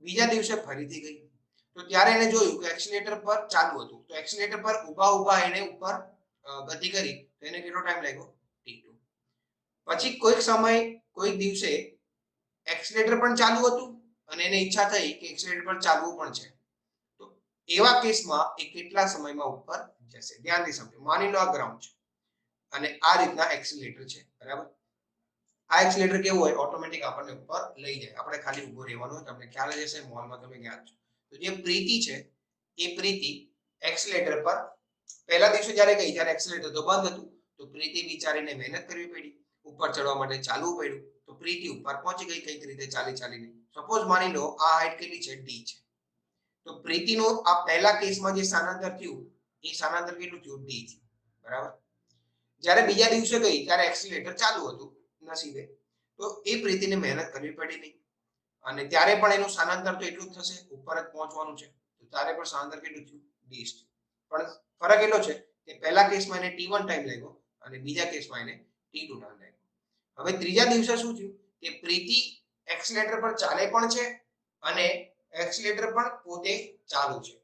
બીજા દિવસે ફરીથી ગઈ તો ત્યારે એને જોયું કે એક્સેલરેટર પર ચાલુ હતું, તો એક્સેલરેટર પર ઊભા ઊભા એને ઉપર ગતિ કરી, તો એને કેટલો ટાઈમ લાગ્યો? t2. પછી કોઈક સમય કોઈક દિવસે એક્સેલરેટર પણ ચાલુ હતું અને એને ઈચ્છા થઈ કે એક્સેલરેટર પર ચાલવું પણ છે, તો એવા કેસમાં એ કેટલા સમયમાં ઉપર જશે? ધ્યાનથી સમજો. માની લો આ ગ્રાઉન્ડ છે અને આ રીતના એક્સેલરેટર છે, બરાબર? આ એક્સેલરેટર કેવું હોય? ઓટોમેટિક આપણને ઉપર લઈ જાય, આપણે ખાલી ઊભો રહેવાનું હોય. તમને ખ્યાલ જ હશે, મોલમાં તમે ગયા છો. તો જે પ્રીતિ છે એ પ્રીતિ એક્સેલરેટર પર પહેલા દિવસે જ્યારે ગઈ ત્યારે એક્સેલરેટર તો બંધ હતું, તો પ્રીતિ બિચારીને મહેનત કરવી પડી, ઉપર ચડવા માટે ચાલવું પડ્યું. તો પ્રીતિ ઉપર પહોંચી ગઈ કઈક રીતે ચાલીને. સપોઝ માની લો આ હાઈટ કેટલી છે? d છે. તો પ્રીતિનું આ પહેલા કેસમાં જે સ્થાનાંતર થયું એ સ્થાનાંતર કેટલું થયું? d થયું, બરાબર? જ્યારે બીજા દિવસે ગઈ ત્યારે એક્સેલરેટર ચાલુ હતું નસીબે, તો એ પ્રીતિને મહેનત કરવી પડી નહીં, અને ત્યારે પણ એનું સ્થાનાંતર તો એટલું જ થશે, ઉપર જ પહોંચવાનું છે, તો ત્યારે પણ સ્થાનાંતર કેટલું થયું? d થયું. પણ ફરક એટલો છે કે પહેલા કેસમાં એને t1 ટાઈમ લાગ્યો અને બીજા કેસમાં એને t2 ટાઈમ લાગ્યો. હવે ત્રીજા દિવસે શું થયું કે પ્રીતિ એક્સેલરેટર પર ચાલે પણ છે અને એક્સેલરેટર પણ પોતે ચાલુ છે,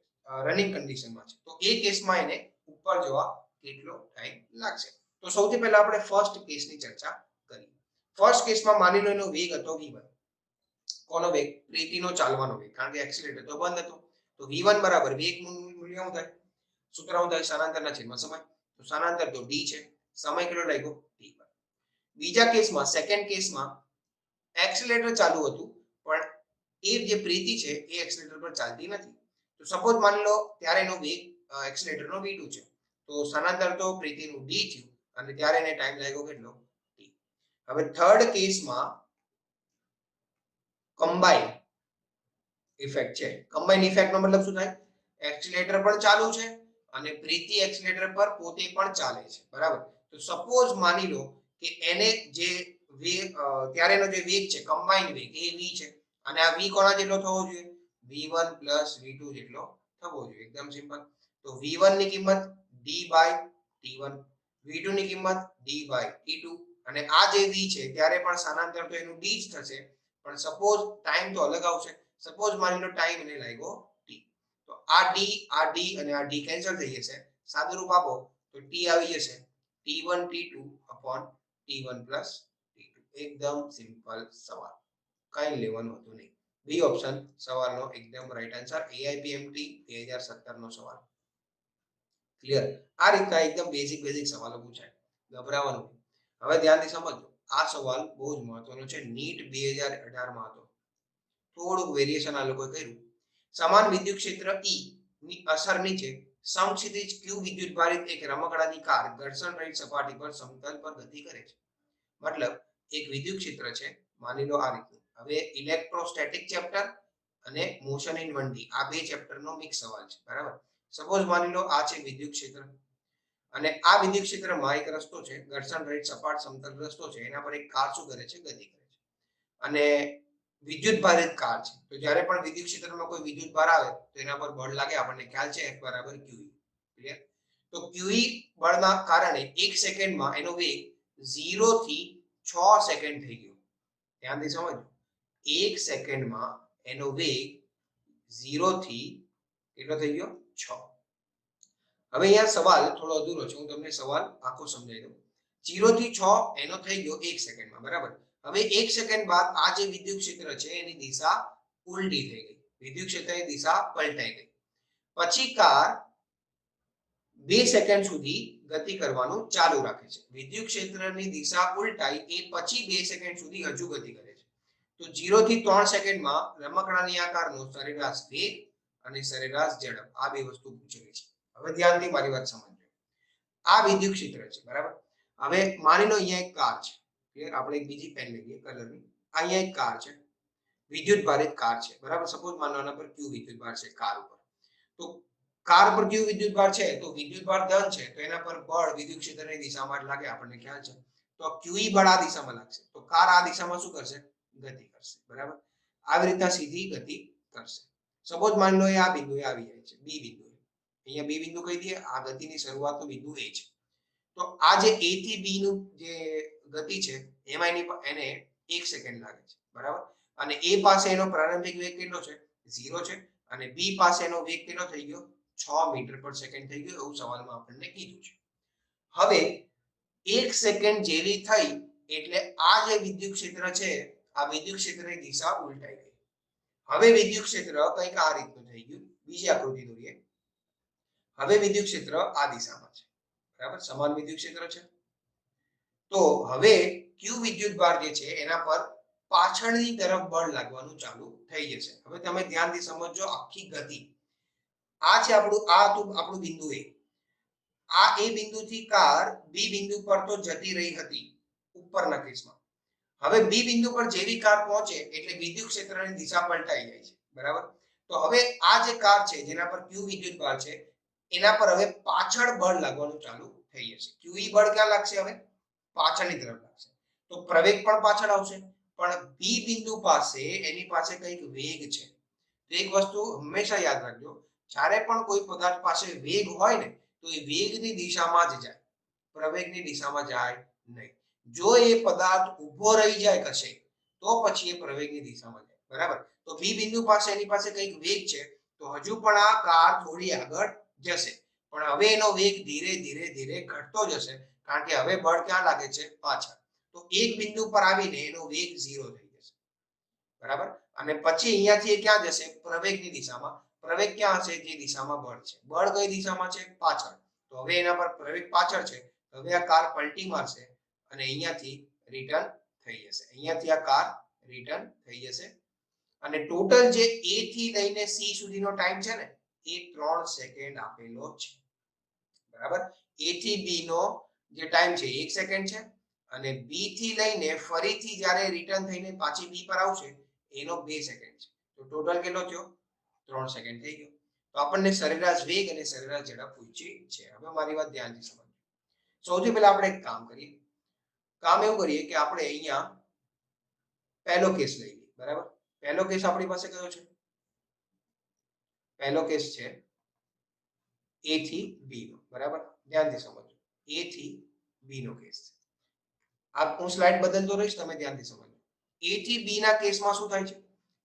રનિંગ કન્ડિશનમાં છે, તો એ કેસમાં એને ઉપર જવા કેટલો ટાઈમ લાગશે? તો સૌથી પહેલા આપણે ફર્સ્ટ કેસની ચર્ચા કરીએ. ફર્સ્ટ કેસમાં માની લો એનો વેગ હતો v1. કોનો વેગ? પ્રીતિનો ચાલવાનો વેગ, કારણ કે એક્સેલરેટર તો બંધ હતો. તો v1 બરાબર વેગનું મૂલ્ય શું થાય? સૂત્ર શું થાય? સ્થાનાંતરના છેદમાં સમય. તો સ્થાનાંતર તો d છે, સમય કેટલો લાગ્યો? t1. બીજા કેસમાં, સેકન્ડ કેસમાં એક્સેલરેટર ચાલુ હતું પણ એ જે પ્રીતિ છે એ એક્સેલરેટર પર ચાલતી નથી. તો સપોઝ માની લો ત્યારે એનો વેગ એક્સેલરેટરનો v2 છે, તો સ્થાનાંતર તો પ્રીતિનું d થયું અને ત્યારે એને ટાઈમ લાગ્યો કેટલો? t. હવે થર્ડ કેસમાં કમ્બાઈન ઇફેક્ટ છે. કમ્બાઈન ઇફેક્ટનો મતલબ શું થાય? એક્સેલરેટર પણ ચાલુ છે અને પ્રીતિ એક્સેલરેટર પર પોતે પણ ચાલે છે, બરાબર? તો સપોઝ માની લો કે એને જે વેગ ત્યારેનો જે વેગ છે કમ્બાઈન વેગ એ v છે અને આ v કોના જેટલો થવો જોઈએ? v1 + v2 જેટલો થવો જોઈએ. એકદમ સિમ્પલ. તો v1 ની કિંમત d/t1, v2 ની કિંમત d/t2, અને આ જે v છે ત્યારે પણ સ્થાનાંતર તો એનું d જ થશે, પણ સપોઝ ટાઈમ તો અલગ આવશે. સપોઝ માની લો ટાઈમ એને લાગ્યો t, તો આ d અને આ d કેન્સલ થઈ જશે. સાદું રૂપ આપો તો t આવી જશે t1 t2 / t1 + t2. એકદમ સિમ્પલ સવાલ, કઈ લેવાનું હતું નહીં. બી ઓપ્શન સવાલનો એકદમ રાઈટ આન્સર. AIPMT 2017 નો સવાલ. ક્લિયર? આ રીતના એકદમ બેઝિક સવાલો પૂછાય, ગભરાવાનું. હવે ધ્યાનથી સમજો. આ સવાલ બહુ જ મહત્વનો છે. નીટ 2018 માં હતો. થોડુંક વેરિએશન આ લોકોએ કર્યું. સમાન વિદ્યુત ક્ષેત્ર E ની અસર નીચે સમક્ષિતિજ q વિદ્યુત ભારિત એક રમકડાની કાર ઘર્ષણ રહિત સપાટી પર સમતલ પર ગતિ કરે છે. મતલબ એક વિદ્યુત ક્ષેત્ર છે, માની લો આ રીતનું. હવે ઇલેક્ટ્રોસ્ટેટિક ચેપ્ટર અને મોશન ઇન 1D આ બે ચેપ્ટરનો મિક્સ સવાલ છે, બરાબર? સપોઝ માની લો આ છે વિદ્યુત ક્ષેત્ર અને આ વિદ્યુત ક્ષેત્રમાં એક રસ્તો છે, ઘર્ષણ રહિત સપાટ સમતલ રસ્તો છે, એના પર એક કાર શું કરે છે? ગતિ કરે છે. અને વિદ્યુત ભારિત કાર છે, તો જ્યારે પણ વિદ્યુત ક્ષેત્રમાં કોઈ વિદ્યુત ભાર આવે તો એના પર બળ લાગે. આપણને ખ્યાલ છે F = QE. ક્લિયર? તો QE બળના કારણે 1 સેકન્ડમાં એનો વેગ 0 થી 6 સેકન્ડ થઈ ગયો. ધ્યાનથી સમજો. 1 સેકન્ડમાં એનો વેગ 0 થી કેટલો થઈ ગયો? 6. હવે અહીંયા સવાલ થોડો અધૂરો છે, હું તમને સવાલ આખો સમજાવી દઉં. 0 થી 6 એનો થઈ ગયો 1 સેકન્ડમાં, બરાબર? હવે 1 સેકન્ડ બાદ આ જે વિદ્યુત ક્ષેત્ર છે એની દિશા ઉલટી થઈ ગઈ, વિદ્યુત ક્ષેત્રની દિશા પલટાઈ ગઈ. પછી કાર 2 સેકન્ડ સુધી ગતિ કરવાનું ચાલુ રાખે છે. વિદ્યુત ક્ષેત્રની દિશા ઉલટાઈ એ પછી 2 સેકન્ડ સુધી હજુ ગતિ કરે છે. તો 0 થી 3 સેકન્ડમાં રમકડાની આકારનો સરેરાશ વેગ અને સરેરાશ ઝડપ આ બે વસ્તુ પૂછેલી છે. હવે ધ્યાનથી મારી વાત સમજજો. આ વિદ્યુત ક્ષેત્ર છે, બરાબર. હવે માની લો અહીંયા એક કાર છે, ક્લિયર. આપણે એક બીજી પેન લઈએ કલરની. અહીંયા એક કાર છે, વિદ્યુત ભારિત કાર છે, બરાબર. સપોઝ માનો આના પર ક્યુ વિદ્યુત ભાર છે કાર ઉપર. તો કાર પર ક્યુ વિદ્યુત ભાર છે, તો વિદ્યુત ભાર ધન છે, તો એના પર બળ વિદ્યુત ક્ષેત્રની દિશામાં જ લાગે, આપણને ખ્યાલ છે. તો ક્યુઈ બળ આ દિશામાં લાગશે, તો કાર આ દિશામાં શું કરશે? ગતિ કરશે, બરાબર. આવી રીતના સીધી ગતિ કરશે. સપોઝ માની લો આ બિંદુએ આવી જાય છે, બી બિંદુ. અહીંયા બી બિંદુ કહી દઈએ, આ ગતિની શરૂઆતનું બિંદુ એ છે. તો આ જે એ થી બી નું જે ગતિ છે એમાં એને 1 સેકન્ડ લાગે છે, બરાબર. અને એ પાસે એનો પ્રારંભિક વેગ કેટલો છે? 0 છે. અને બી પાસે એનો વેગ કેટલો થઈ ગયો? 6 મીટર પર સેકન્ડ થઈ ગયો, એવું સવાલમાં આપણને કીધું છે. હવે 1 સેકન્ડ જેવી થઈ એટલે આ જે વિદ્યુત ક્ષેત્ર છે, આ વિદ્યુત ક્ષેત્રની દિશા ઉલટાઈ ગઈ. હવે વિદ્યુત ક્ષેત્ર કંઈક આ રીતનું થઈ ગયું. બીજી આકૃતિ દોરીએ. હવે વિદ્યુત ક્ષેત્ર આ દિશામાં છે, બરાબર. સમાન વિદ્યુત ક્ષેત્ર છે. તો હવે ક્યુ વિદ્યુત ભાર જે છે એના પર પાછળની તરફ બળ લાગવાનું ચાલુ થઈ જશે. હવે તમે ધ્યાનથી સમજજો આખી ગતિ. આ છે આપણું બિંદુ એ. આ એ બિંદુથી કાર બી બિંદુ પર તો જતી રહી હતી ઉપરના કેસમાં. હવે બી બિંદુ પર જેવી કાર પહોંચે એટલે વિદ્યુત ક્ષેત્રની દિશા પલટાઈ જાય છે, બરાબર. તો હવે આ જે કાર છે જેના પર ક્યુ વિદ્યુત ભાર છે એના પર હવે પાછળ બળ લાગવાનું ચાલુ થઈ જશે. ક્યુઈ બળ ક્યાં લાગશે? હવે પાછળની તરફ લાગશે. તો પ્રવેગ પણ પાછળ આવશે, પણ બી બિંદુ પાસે એની પાસે કંઈક વેગ છે. તો એક વસ્તુ હંમેશા યાદ રાખજો, જ્યારે પણ કોઈ પદાર્થ પાસે વેગ હોય ને તો એ વેગની દિશામાં જ જાય, પ્રવેગની દિશામાં જાય નહીં. જો એ પદાર્થ ઊભો રહી જાય કશે તો પછી એ પ્રવેગની દિશામાં જાય, બરાબર. તો બી બિંદુ પાસે એની પાસે કંઈક વેગ છે, તો હજુ પણ આ કાર થોડી આગળ જશે, પણ હવે એનો વેગ ધીરે ધીરે ધીરે ઘટતો જશે, કારણ કે હવે બળ ક્યાં લાગે છે? પાછળ. તો એક બિંદુ પર આવીને એનો વેગ 0 થઈ જશે, બરાબર. અને પછી અહીંયાથી એ ક્યાં જશે? પ્રવેગની દિશામાં. પ્રવેગ ક્યાં હશે? જે દિશામાં બળ છે. બળ કઈ દિશામાં છે? પાછળ. તો હવે એના પર પ્રવેગ પાછળ છે, હવે આ કાર પલટી મારશે અને અહીંયાથી રિટર્ન થઈ જશે. અહીંયાથી આ કાર રિટર્ન થઈ જશે. અને ટોટલ જે A થી લઈને C સુધીનો ટાઈમ છે ને એ 3 સેકન્ડ આપેલો છે, બરાબર. A થી B નો જે ટાઈમ છે 1 સેકન્ડ છે, અને B થી લઈને ફરીથી જ્યારે રિટર્ન થઈને પાછી B પર આવશે એનો 2 સેકન્ડ છે. તો ટોટલ કેટલો થયો? 3 સેકન્ડ થઈ ગયો. તો આપણને સરેરાશ વેગ અને સરેરાશ ઝડપ પૂછી છે. હવે મારી વાત ધ્યાનથી સમજો. સૌથી પહેલા આપણે એક કામ કરીએ. કામ એવું કરીએ કે આપણે અહીંયા પહેલો કેસ લઈએ, બરાબર. પહેલો કેસ આપણી પાસે કયો છે? પહેલો કેસ છે A થી B નો, બરાબર. ધ્યાનથી સમજો. A થી B નો કેસ છે. આ હું સ્લાઇડ બદલતો રહીશ, તમે ધ્યાનથી સમજો. A થી B ના કેસમાં શું થાય છે?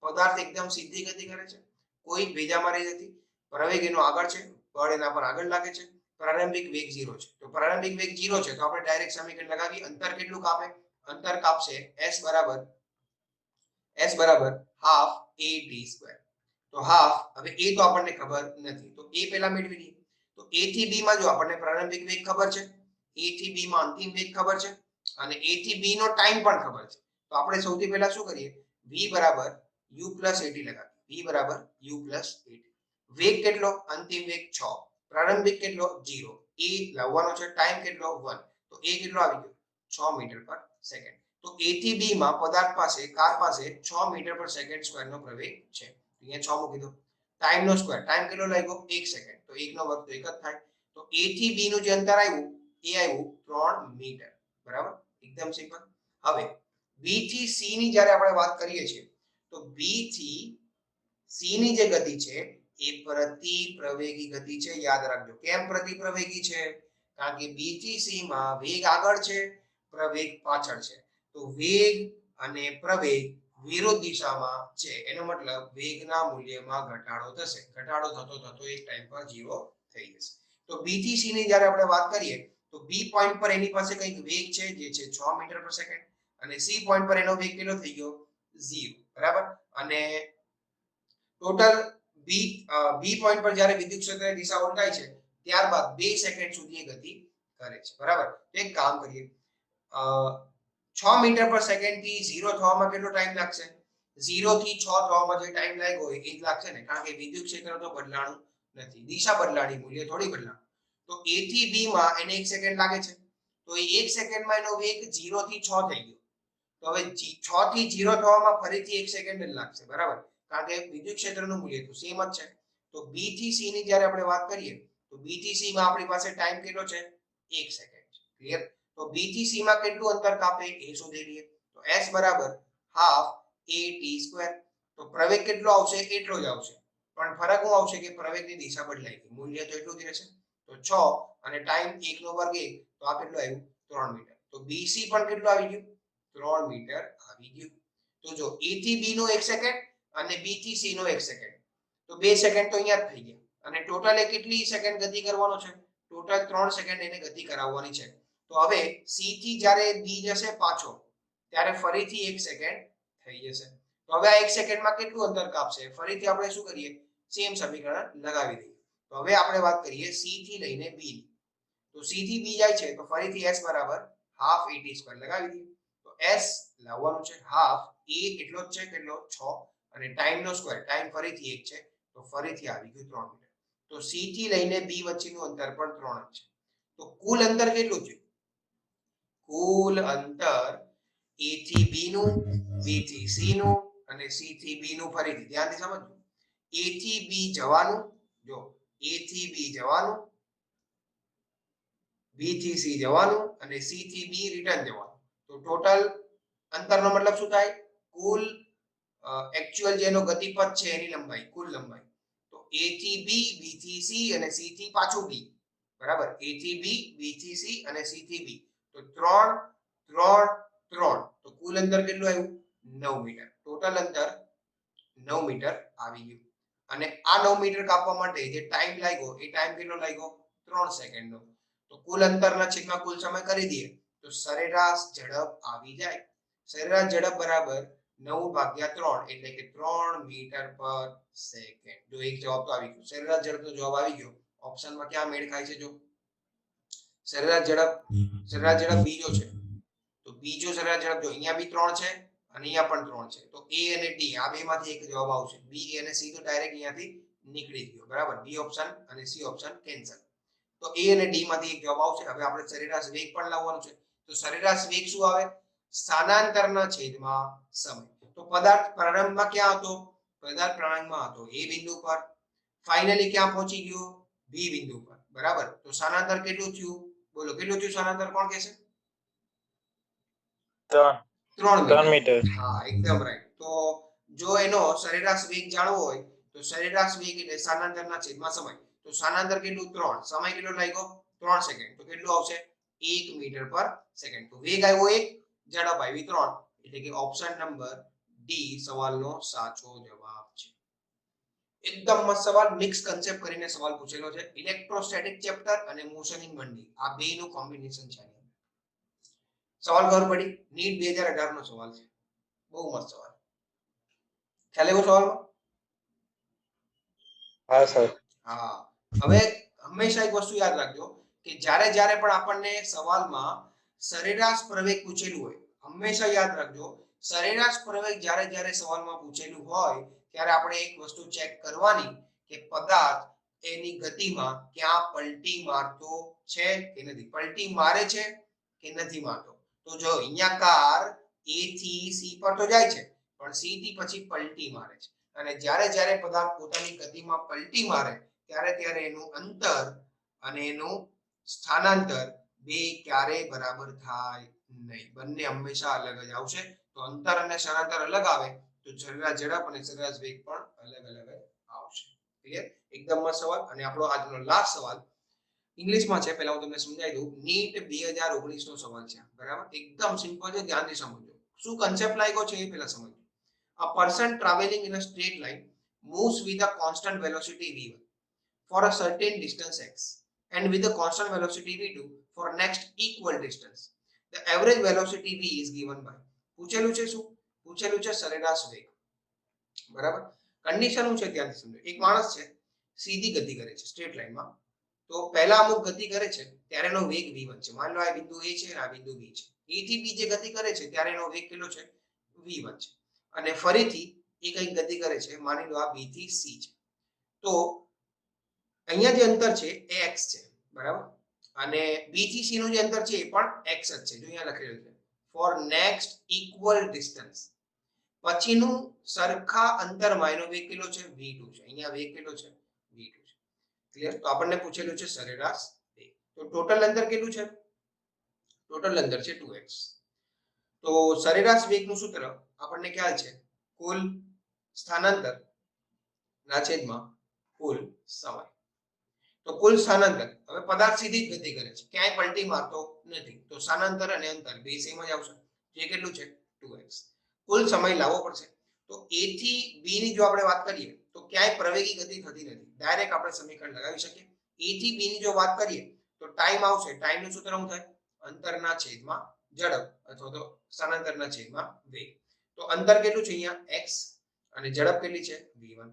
પદાર્થ એકદમ સીધી ગતિ કરે છે, કોઈ ભેજામાં રહી નથી, પ્રવેગ એનો આગળ છે, બળ એના પર આગળ લાગે છે, પ્રારંભિક વેગ 0 છે. તો પ્રારંભિક વેગ 0 છે તો આપણે ડાયરેક્ટ સમીકરણ લગાવીએ. અંતર કેટલું કાપે? અંતર કાપશે s બરાબર હાફ at². તો હાફ, હવે a તો આપણને ખબર નથી, તો a પહેલા મેળવી લઈએ. તો a થી b માં જો આપણને પ્રારંભિક વેગ ખબર છે, a થી b માં અંતિમ વેગ ખબર છે, અને a થી b નો ટાઈમ પણ ખબર છે. તો આપણે સૌથી પહેલા શું કરીએ? v બરાબર u + at લગાવીએ. v બરાબર u + at. વેગ કેટલો? અંતિમ વેગ 6, પ્રારંભિક કેટલો? 0, a લાવવાનો છે, ટાઈમ કેટલો? 1. તો a કેટલો આવી ગયો? 6 મીટર પર સેકન્ડ. તો a થી b માં પદાર્થ પાસે, કાર પાસે 6 મીટર પર સેકન્ડ સ્ક્વેર નો પ્રવેગ છે. અહીંયા 6 મૂકી દો. ટાઈમ નો સ્ક્વેર, ટાઈમ કેટલો લાગ્યો? 1 સેકન્ડ, તો 1 નો વર્ગ તો 1 જ થાય. તો a થી b નું જે અંતર આવ્યું એ આવ્યું 3 મીટર, બરાબર. એકદમ સિમ્પલ. હવે b થી c ની જ્યારે આપણે વાત કરીએ છીએ તો b થી c ની જે ગતિ છે એ પ્રતિપ્રવેગી ગતિ છે. યાદ રાખજો. કેમ પ્રતિપ્રવેગી છે? કારણ કે b થી c માં વેગ આગળ છે, પ્રવેગ પાછળ છે. તો વેગ અને પ્રવેગ વિરુદ્ધ દિશામાં છે, એનો મતલબ વેગના મૂલ્યમાં ઘટાડો થશે. ઘટાડો થતો થતો એક ટાઈમ પર 0 થઈ જશે. તો b થી c ની જ્યારે આપણે વાત કરીએ તો b પોઈન્ટ પર એની પાસે કંઈક વેગ છે જે છે 6 મીટર પર સેકન્ડ, અને c પોઈન્ટ પર એનો વેગ કેટલો થઈ ગયો? 0, બરાબર. અને ટોટલ બી પોઈન્ટ પર જ્યારે વિદ્યુત ક્ષેત્રની દિશા ઉલટાય છે ત્યારબાદ 2 સેકન્ડ સુધી એ ગતિ કરે છે બરાબર. તો એક કામ કરીએ 6 મીટર પર સેકન્ડ થી 0 થવામાં કેટલો ટાઈમ લાગશે? 0 થી 6 થવામાં જે ટાઈમ લાગ્યો હોય એ જ લાગશે ને, કારણ કે વિદ્યુત ક્ષેત્ર તો બદલાણું નથી, દિશા બદલાણી, મૂલ્ય થોડી બદલાણું. તો a થી b માં એને 1 સેકન્ડ લાગે છે, તો એ 1 સેકન્ડમાં એનો વેગ 0 થી 6 થઈ ગયો. તો હવે 6 થી 0 થવામાં ફરીથી 1 સેકન્ડ જ લાગશે બરાબર, કારણ કે વિદ્યુત ક્ષેત્રનું મૂલ્ય તો સેમ જ છે. તો b થી c ની જ્યારે આપણે વાત કરીએ તો b થી c માં આપણી પાસે ટાઈમ કેટલો છે? 1 સેકન્ડ છે. ક્લિયર? તો b થી c માં કેટલું અંતર કાપે એ શોધી લઈએ. તો s બરાબર હાફ at². તો પ્રવેગ કેટલો આવશે? એટલો જ આવશે, પણ ફરક શું આવશે કે પ્રવેગની દિશા બદલાઈ ગઈ, મૂલ્ય તો એટલું જ રહેશે. તો 6 અને ટાઈમ 1 નો વર્ગ 1, તો આ કેટલું આવ્યું? 3 મીટર. તો bc પણ કેટલું આવી ગયું? 3 મીટર આવી ગયું. તો જો a થી b નો 1 સેકન્ડ અને b થી c નો 1 સેકન્ડ, તો 2 સેકન્ડ તો અહીંયા જ થઈ ગયા. અને ટોટલ એ કેટલી સેકન્ડ ગતિ કરવાનો છે? ટોટલ 3 સેકન્ડ એને ગતિ કરાવવાની છે. તો હવે c થી જ્યારે b જશે પાછો ત્યારે ફરીથી 1 સેકન્ડ થઈ જશે. તો હવે આ 1 સેકન્ડમાં કેટલું અંતર કાપશે? ફરીથી આપણે શું કરીએ? સેમ સમીકરણ લગાવી દઈએ. તો હવે આપણે વાત કરીએ c થી લઈને b ની. તો c થી b જાય છે તો ફરીથી s બરાબર હાફ at² લગાવી દઈએ. તો s લાવવાનું છે હાફ, a એટલો જ છે કેટલો? 6, અને ટાઈમ નો સ્ક્વેર, ટાઈમ ફરીથી 1 છે તો ફરીથી આવી ગયું 3 મીટર. તો c થી લઈને b વચ્ચેનું અંતર પણ 3 જ છે. તો કુલ અંતર કેટલું છે? કુલ અંતર a થી b નું, b થી c નું અને c થી b નું, ફરીથી ધ્યાનથી સમજજો. a થી b જવાનું, જો a થી b જવાનું, b થી c જવાનું અને c થી b રિટર્ન જવાનું. તો ટોટલ અંતરનો મતલબ શું થાય? કુલ એક્ચ્યુઅલ જેનો ગતિપથ છે એની લંબાઈ, કુલ લંબાઈ. તો a થી b, b થી c અને c થી પાછું b, બરાબર. a થી b, b થી c અને c થી b. તો 3 3 3, તો કુલ અંતર કેટલું આવ્યું? 9 મીટર. ટોટલ અંતર 9 મીટર આવી ગયું. અને આ 9 મીટર કાપવા માટે જે ટાઈમ લાગ્યો એ ટાઈમ કેટલો લાગ્યો? 3 સેકન્ડનો. તો કુલ અંતરના છેદમાં કુલ સમય કરી દઈએ તો સરેરાશ ઝડપ આવી જાય. સરેરાશ ઝડપ બરાબર 9/3 એટલે કે 3 મીટર પર સેકન્ડ. જો એક જવાબ તો આવી ગયો, સરેરાશ ઝડપનો જવાબ આવી ગયો. ઓપ્શનમાં ક્યાં મેળ ખાય છે? જો સરેરાશ ઝડપ બીજો છે, તો બીજો સરેરાશ ઝડપ જો અહીંયા બી 3 છે અને અહીંયા પણ 3 છે, તો a અને d આ બેમાંથી એક જવાબ આવશે. b અને c તો ડાયરેક્ટ અહીંયાથી નીકળી ગયો બરાબર, b ઓપ્શન અને c ઓપ્શન કેન્સલ. તો a અને d માંથી એક જવાબ આવશે. હવે આપણે સરેરાશ વેગ પણ લાવવાનો છે. તો સરેરાશ વેગ શું આવે? સ્થાનાંતરના છેદમાં સમય. તો પદાર્થ પ્રારંભમાં ક્યાં હતો? પદાર્થ પ્રારંભમાં હતો a બિંદુ પર, ફાઇનલી ક્યાં પહોંચી ગયો? b બિંદુ પર, બરાબર. તો સ્થાનાંતર કેટલું થયું? બોલો કેટલું થયું સ્થાનાંતર? કોણ કહેશે? 3 મીટર. હા, એકદમ રાઈટ. તો જો એનો સરેરાશ વેગ જાણવો હોય તો સરેરાશ વેગ એટલે સ્થાનાંતરના છેદમાં સમય. તો સ્થાનાંતર કેટલું? 3, સમય કેટલો લાગ્યો? 3 સેકન્ડ. તો કેટલું આવશે? 1 મીટર પર સેકન્ડ. તો વેગ આવ્યો 1, ઝડપ આવી 3, એટલે કે ઓપ્શન નંબર ડી સવાલનો સાચો જવાબ છે. એકદમ મસ્ત સવાલ, મિક્સ કન્સેપ્ટ કરીને સવાલ પૂછેલો છે. ઇલેક્ટ્રોસ્ટેટિક ચેપ્ટર અને મોશન ઇન બંડી, આ બેનું કોમ્બિનેશન છે. સવાલ ખબર પડી? નીટ 2018 નો સવાલ છે. બહુ મસ્ત સવાલ. ખ્યાલ આવ્યો સવાલમાં? હા સર. હા. હવે હંમેશા એક વસ્તુ યાદ રાખજો કે જ્યારે પણ આપણને સવાલમાં સરેરાશ પ્રવેગ પૂછેલું હોય, હંમેશા યાદ રાખજો સરેરાશ પ્રવેગ જ્યારે સવાલમાં પૂછેલું હોય ત્યારે આપણે એક વસ્તુ ચેક કરવાની કે પદાર્થ એની ગતિમાં ક્યાં પલટી મારતો છે કે નથી. પલટી મારે છે કે નથી મારતો? તો જો અહીંયા કાર a થી c પર તો જાય છે પણ c થી પછી પલટી મારે છે. અને જ્યારે પદાર્થ પોતાની ગતિમાં પલટી મારે ત્યારે એનું અંતર અને એનું સ્થાનાંતર બે ક્યારેય બરાબર થાય નહીં. બંને હંમેશા અલગ જ આવશે. તો અંતર અને સ્થાનાંતર અલગ આવે તો સરેરાશ ઝડપ અને સરેરાશ વેગ પણ અલગ આવશે. ક્લિયર? એકદમ મસ્ત સવાલ. અને આપણો આજનો લાસ્ટ સવાલ ઇંગ્લિશમાં છે. પહેલા હું તમને સમજાવી દઉં. નીટ 2019 નો સવાલ છે, બરાબર. એકદમ સિમ્પલ છે, ધ્યાનથી સમજો. શું કન્સેપ્ટ લાગ્યો છે એ પહેલા સમજો. A person traveling in a straight line moves with a constant velocity v1 for a certain distance x and with a constant velocity v2 for next equal distance. The average velocity v is given by. પૂછેલું છે શું? પૂછેલું છે સરેરાશ વેગ, બરાબર. Condition શું છે ત્યાંથી સમજો. એક માણસ છે સીધી ગતિ કરે છે સ્ટ્રેટ લાઈનમાં, તો પહેલા અમુક ગતિ કરે છે ત્યારે એનો વેગ v1 છે. માની લો આ બિંદુ a છે અને આ બિંદુ b છે. a થી b જે ગતિ કરે છે ત્યારે એનો વેગ કેટલો છે? v1 છે. અને ફરીથી એ કઈ ગતિ કરે છે, માની લો આ b થી c છે. તો અહીંયા જે અંતર છે એ x છે, બરાબર? અને b થી c નું જે અંતર છે એ પણ x જ છે. જો અહીંયા લખેલું છે ફોર નેક્સ્ટ ઇક્વલ ડિસ્ટન્સ, પછીનું સરખા અંતરમાં એનો વેગ કેટલો છે? v2 છે. અહીંયા વેગ કેટલો છે? v2 છે. ક્લિયર? તો આપણને પૂછેલું છે સરેરાશ વેગ. તો ટોટલ અંતર કેટલું છે? ટોટલ અંતર છે 2x. તો સરેરાશ વેગનું સૂત્ર આપણને ખ્યાલ છે, કુલ સ્થાનાંતર ના છેદમાં કુલ સમય. તો કુલ સ્થાનાંતર, હવે પદાર્થ સીધી જ ગતિ કરે છે, ક્યાંય પલટી મારતો નથી, તો સ્થાનાંતર અને અંતર બે સેમ જ આવશે. જે કેટલું છે? 2x. કુલ સમય લાવવો પડશે. તો a થી b ની જો આપણે વાત કરીએ તો ક્યાંય પ્રવેગી ગતિ થતી નથી, ડાયરેક્ટ આપણે સમીકરણ લગાવી શકીએ. a થી b ની જો વાત કરીએ તો ટાઈમ આવશે, ટાઈમનું સૂત્ર શું થાય? અંતરના છેદમાં ઝડપ અથવા તો સ્થાનાંતરના છેદમાં વેગ. તો અંતર કેટલું છે અહીંયા? x, અને ઝડપ કેટલી છે? v1.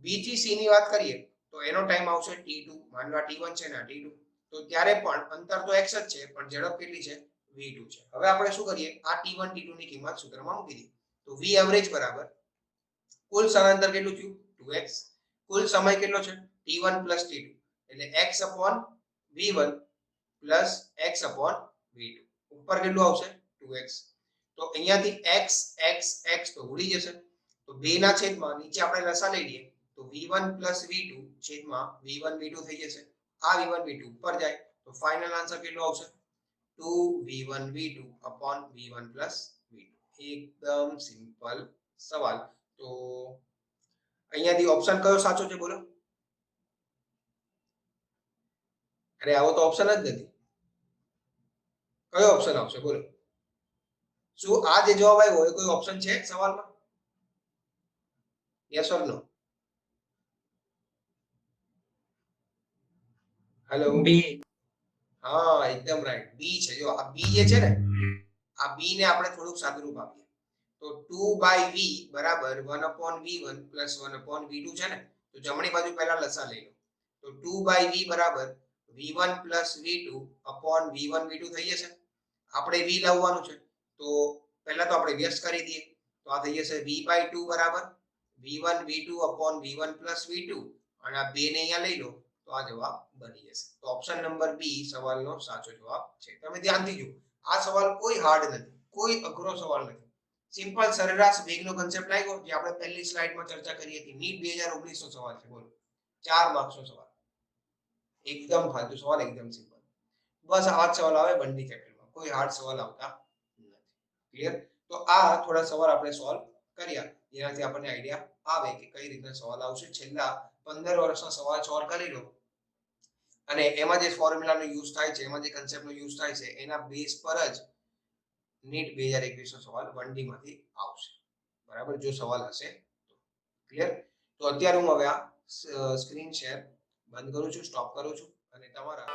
b થી c ની વાત કરીએ તો એનો ટાઈમ આવશે t2. માનવા t1 છે ને t2, તો ત્યારે પણ અંતર તો x જ છે, પણ ઝડપ કેટલી છે? v2 છે. હવે આપણે શું કરીએ? આ t1 t2 ની કિંમત સૂત્રમાં મૂકી દઈએ. તો v એવરેજ બરાબર કુલ સ્થાનાંતર કેટલું થયું? 2x. કુલ સમય કેટલો છે? t1 t2, એટલે x v1 x v2. ઉપર કેટલું આવશે? 2x. તો અહીંયાથી x x x તો ઉડી જશે. તો 2 ના છેદમાં નીચે આપણે લસા લઈ લઈએ તો v1 v2 છેદમાં v1 v2 થઈ જશે. આ v1 v2 ઉપર જાય તો ફાઇનલ આન્સર કેટલો આવશે? 2v1 v2 v1 v2. એકદમ સિમ્પલ સવાલ. તો અહીંયાથી ઓપ્શન કયો સાચો છે બોલો? અરે આવો તો ઓપ્શન જ નથી. કયો ઓપ્શન આવશે બોલો? શું આ જે જવાબ આવ્યો એ કોઈ ઓપ્શન છે સવાલમાં? Yes or no? હેલો, બી. હા એકદમ રાઈટ, બી છે. જો આ બી જે છે ને, આ બી ને આપણે થોડુંક સાદુરૂપ આપીએ તો 2/v બરાબર 1/v1 1/v2 છે ને, તો જમણી બાજુ પહેલા લસા લઈ લો. તો 2/v બરાબર v1 v2 v1 v2 થઈ જશે. આપણે v લાવવાનું છે તો પહેલા તો આપણે વ્યસ્ત કરી દઈએ. તો આ થઈ જશે v/2 બરાબર v1 v2 v1 v2, અને આ બે ને અહીંયા લઈ લો તો આ જવાબ બની જશે. તો ઓપ્શન નંબર બી સવાલનો સાચો જવાબ છે. તમે ધ્યાનથી જુઓ, આ સવાલ કોઈ હાર્ડ નથી, કોઈ અઘરો સવાલ નથી. સિમ્પલ સરેરાશ વેગનો કન્સેપ્ટ લાગ્યો, જે આપણે પહેલી સ્લાઇડમાં ચર્ચા કરી હતી. નીટ 2019 નો સવાલ છે. બોલો, 4 માર્ક્સનો સવાલ. એકદમ ફાલતુ સવાલ, એકદમ સિમ્પલ. બસ આવા જ સવાલ આવે બંડી ચેપ્ટરમાં, કોઈ હાર્ડ સવાલ આવતા નથી. ક્લિયર? તો આ થોડા સવાલ આપણે સોલ્વ કર્યા, જેનાથી આપણને આઈડિયા આવે કે કઈ રીતના સવાલ આવશે. છેલ્લા 15 વર્ષના સવાલ સોલ્વ કરી લો અને એમાં જે ફોર્મ્યુલાનો યુઝ થાય છે, એમાં જે કન્સેપ્ટનો યુઝ થાય છે, એના બેઝ પર જ નીટ 2021 નો સવાલ 1D માંથી આવશે. બરાબર? જો સવાલ હશે તો. ક્લિયર? તો અત્યારે હું હવે આ સ્ક્રીન શેર બંધ કરું છું, સ્ટોપ કરું છું, અને તમારા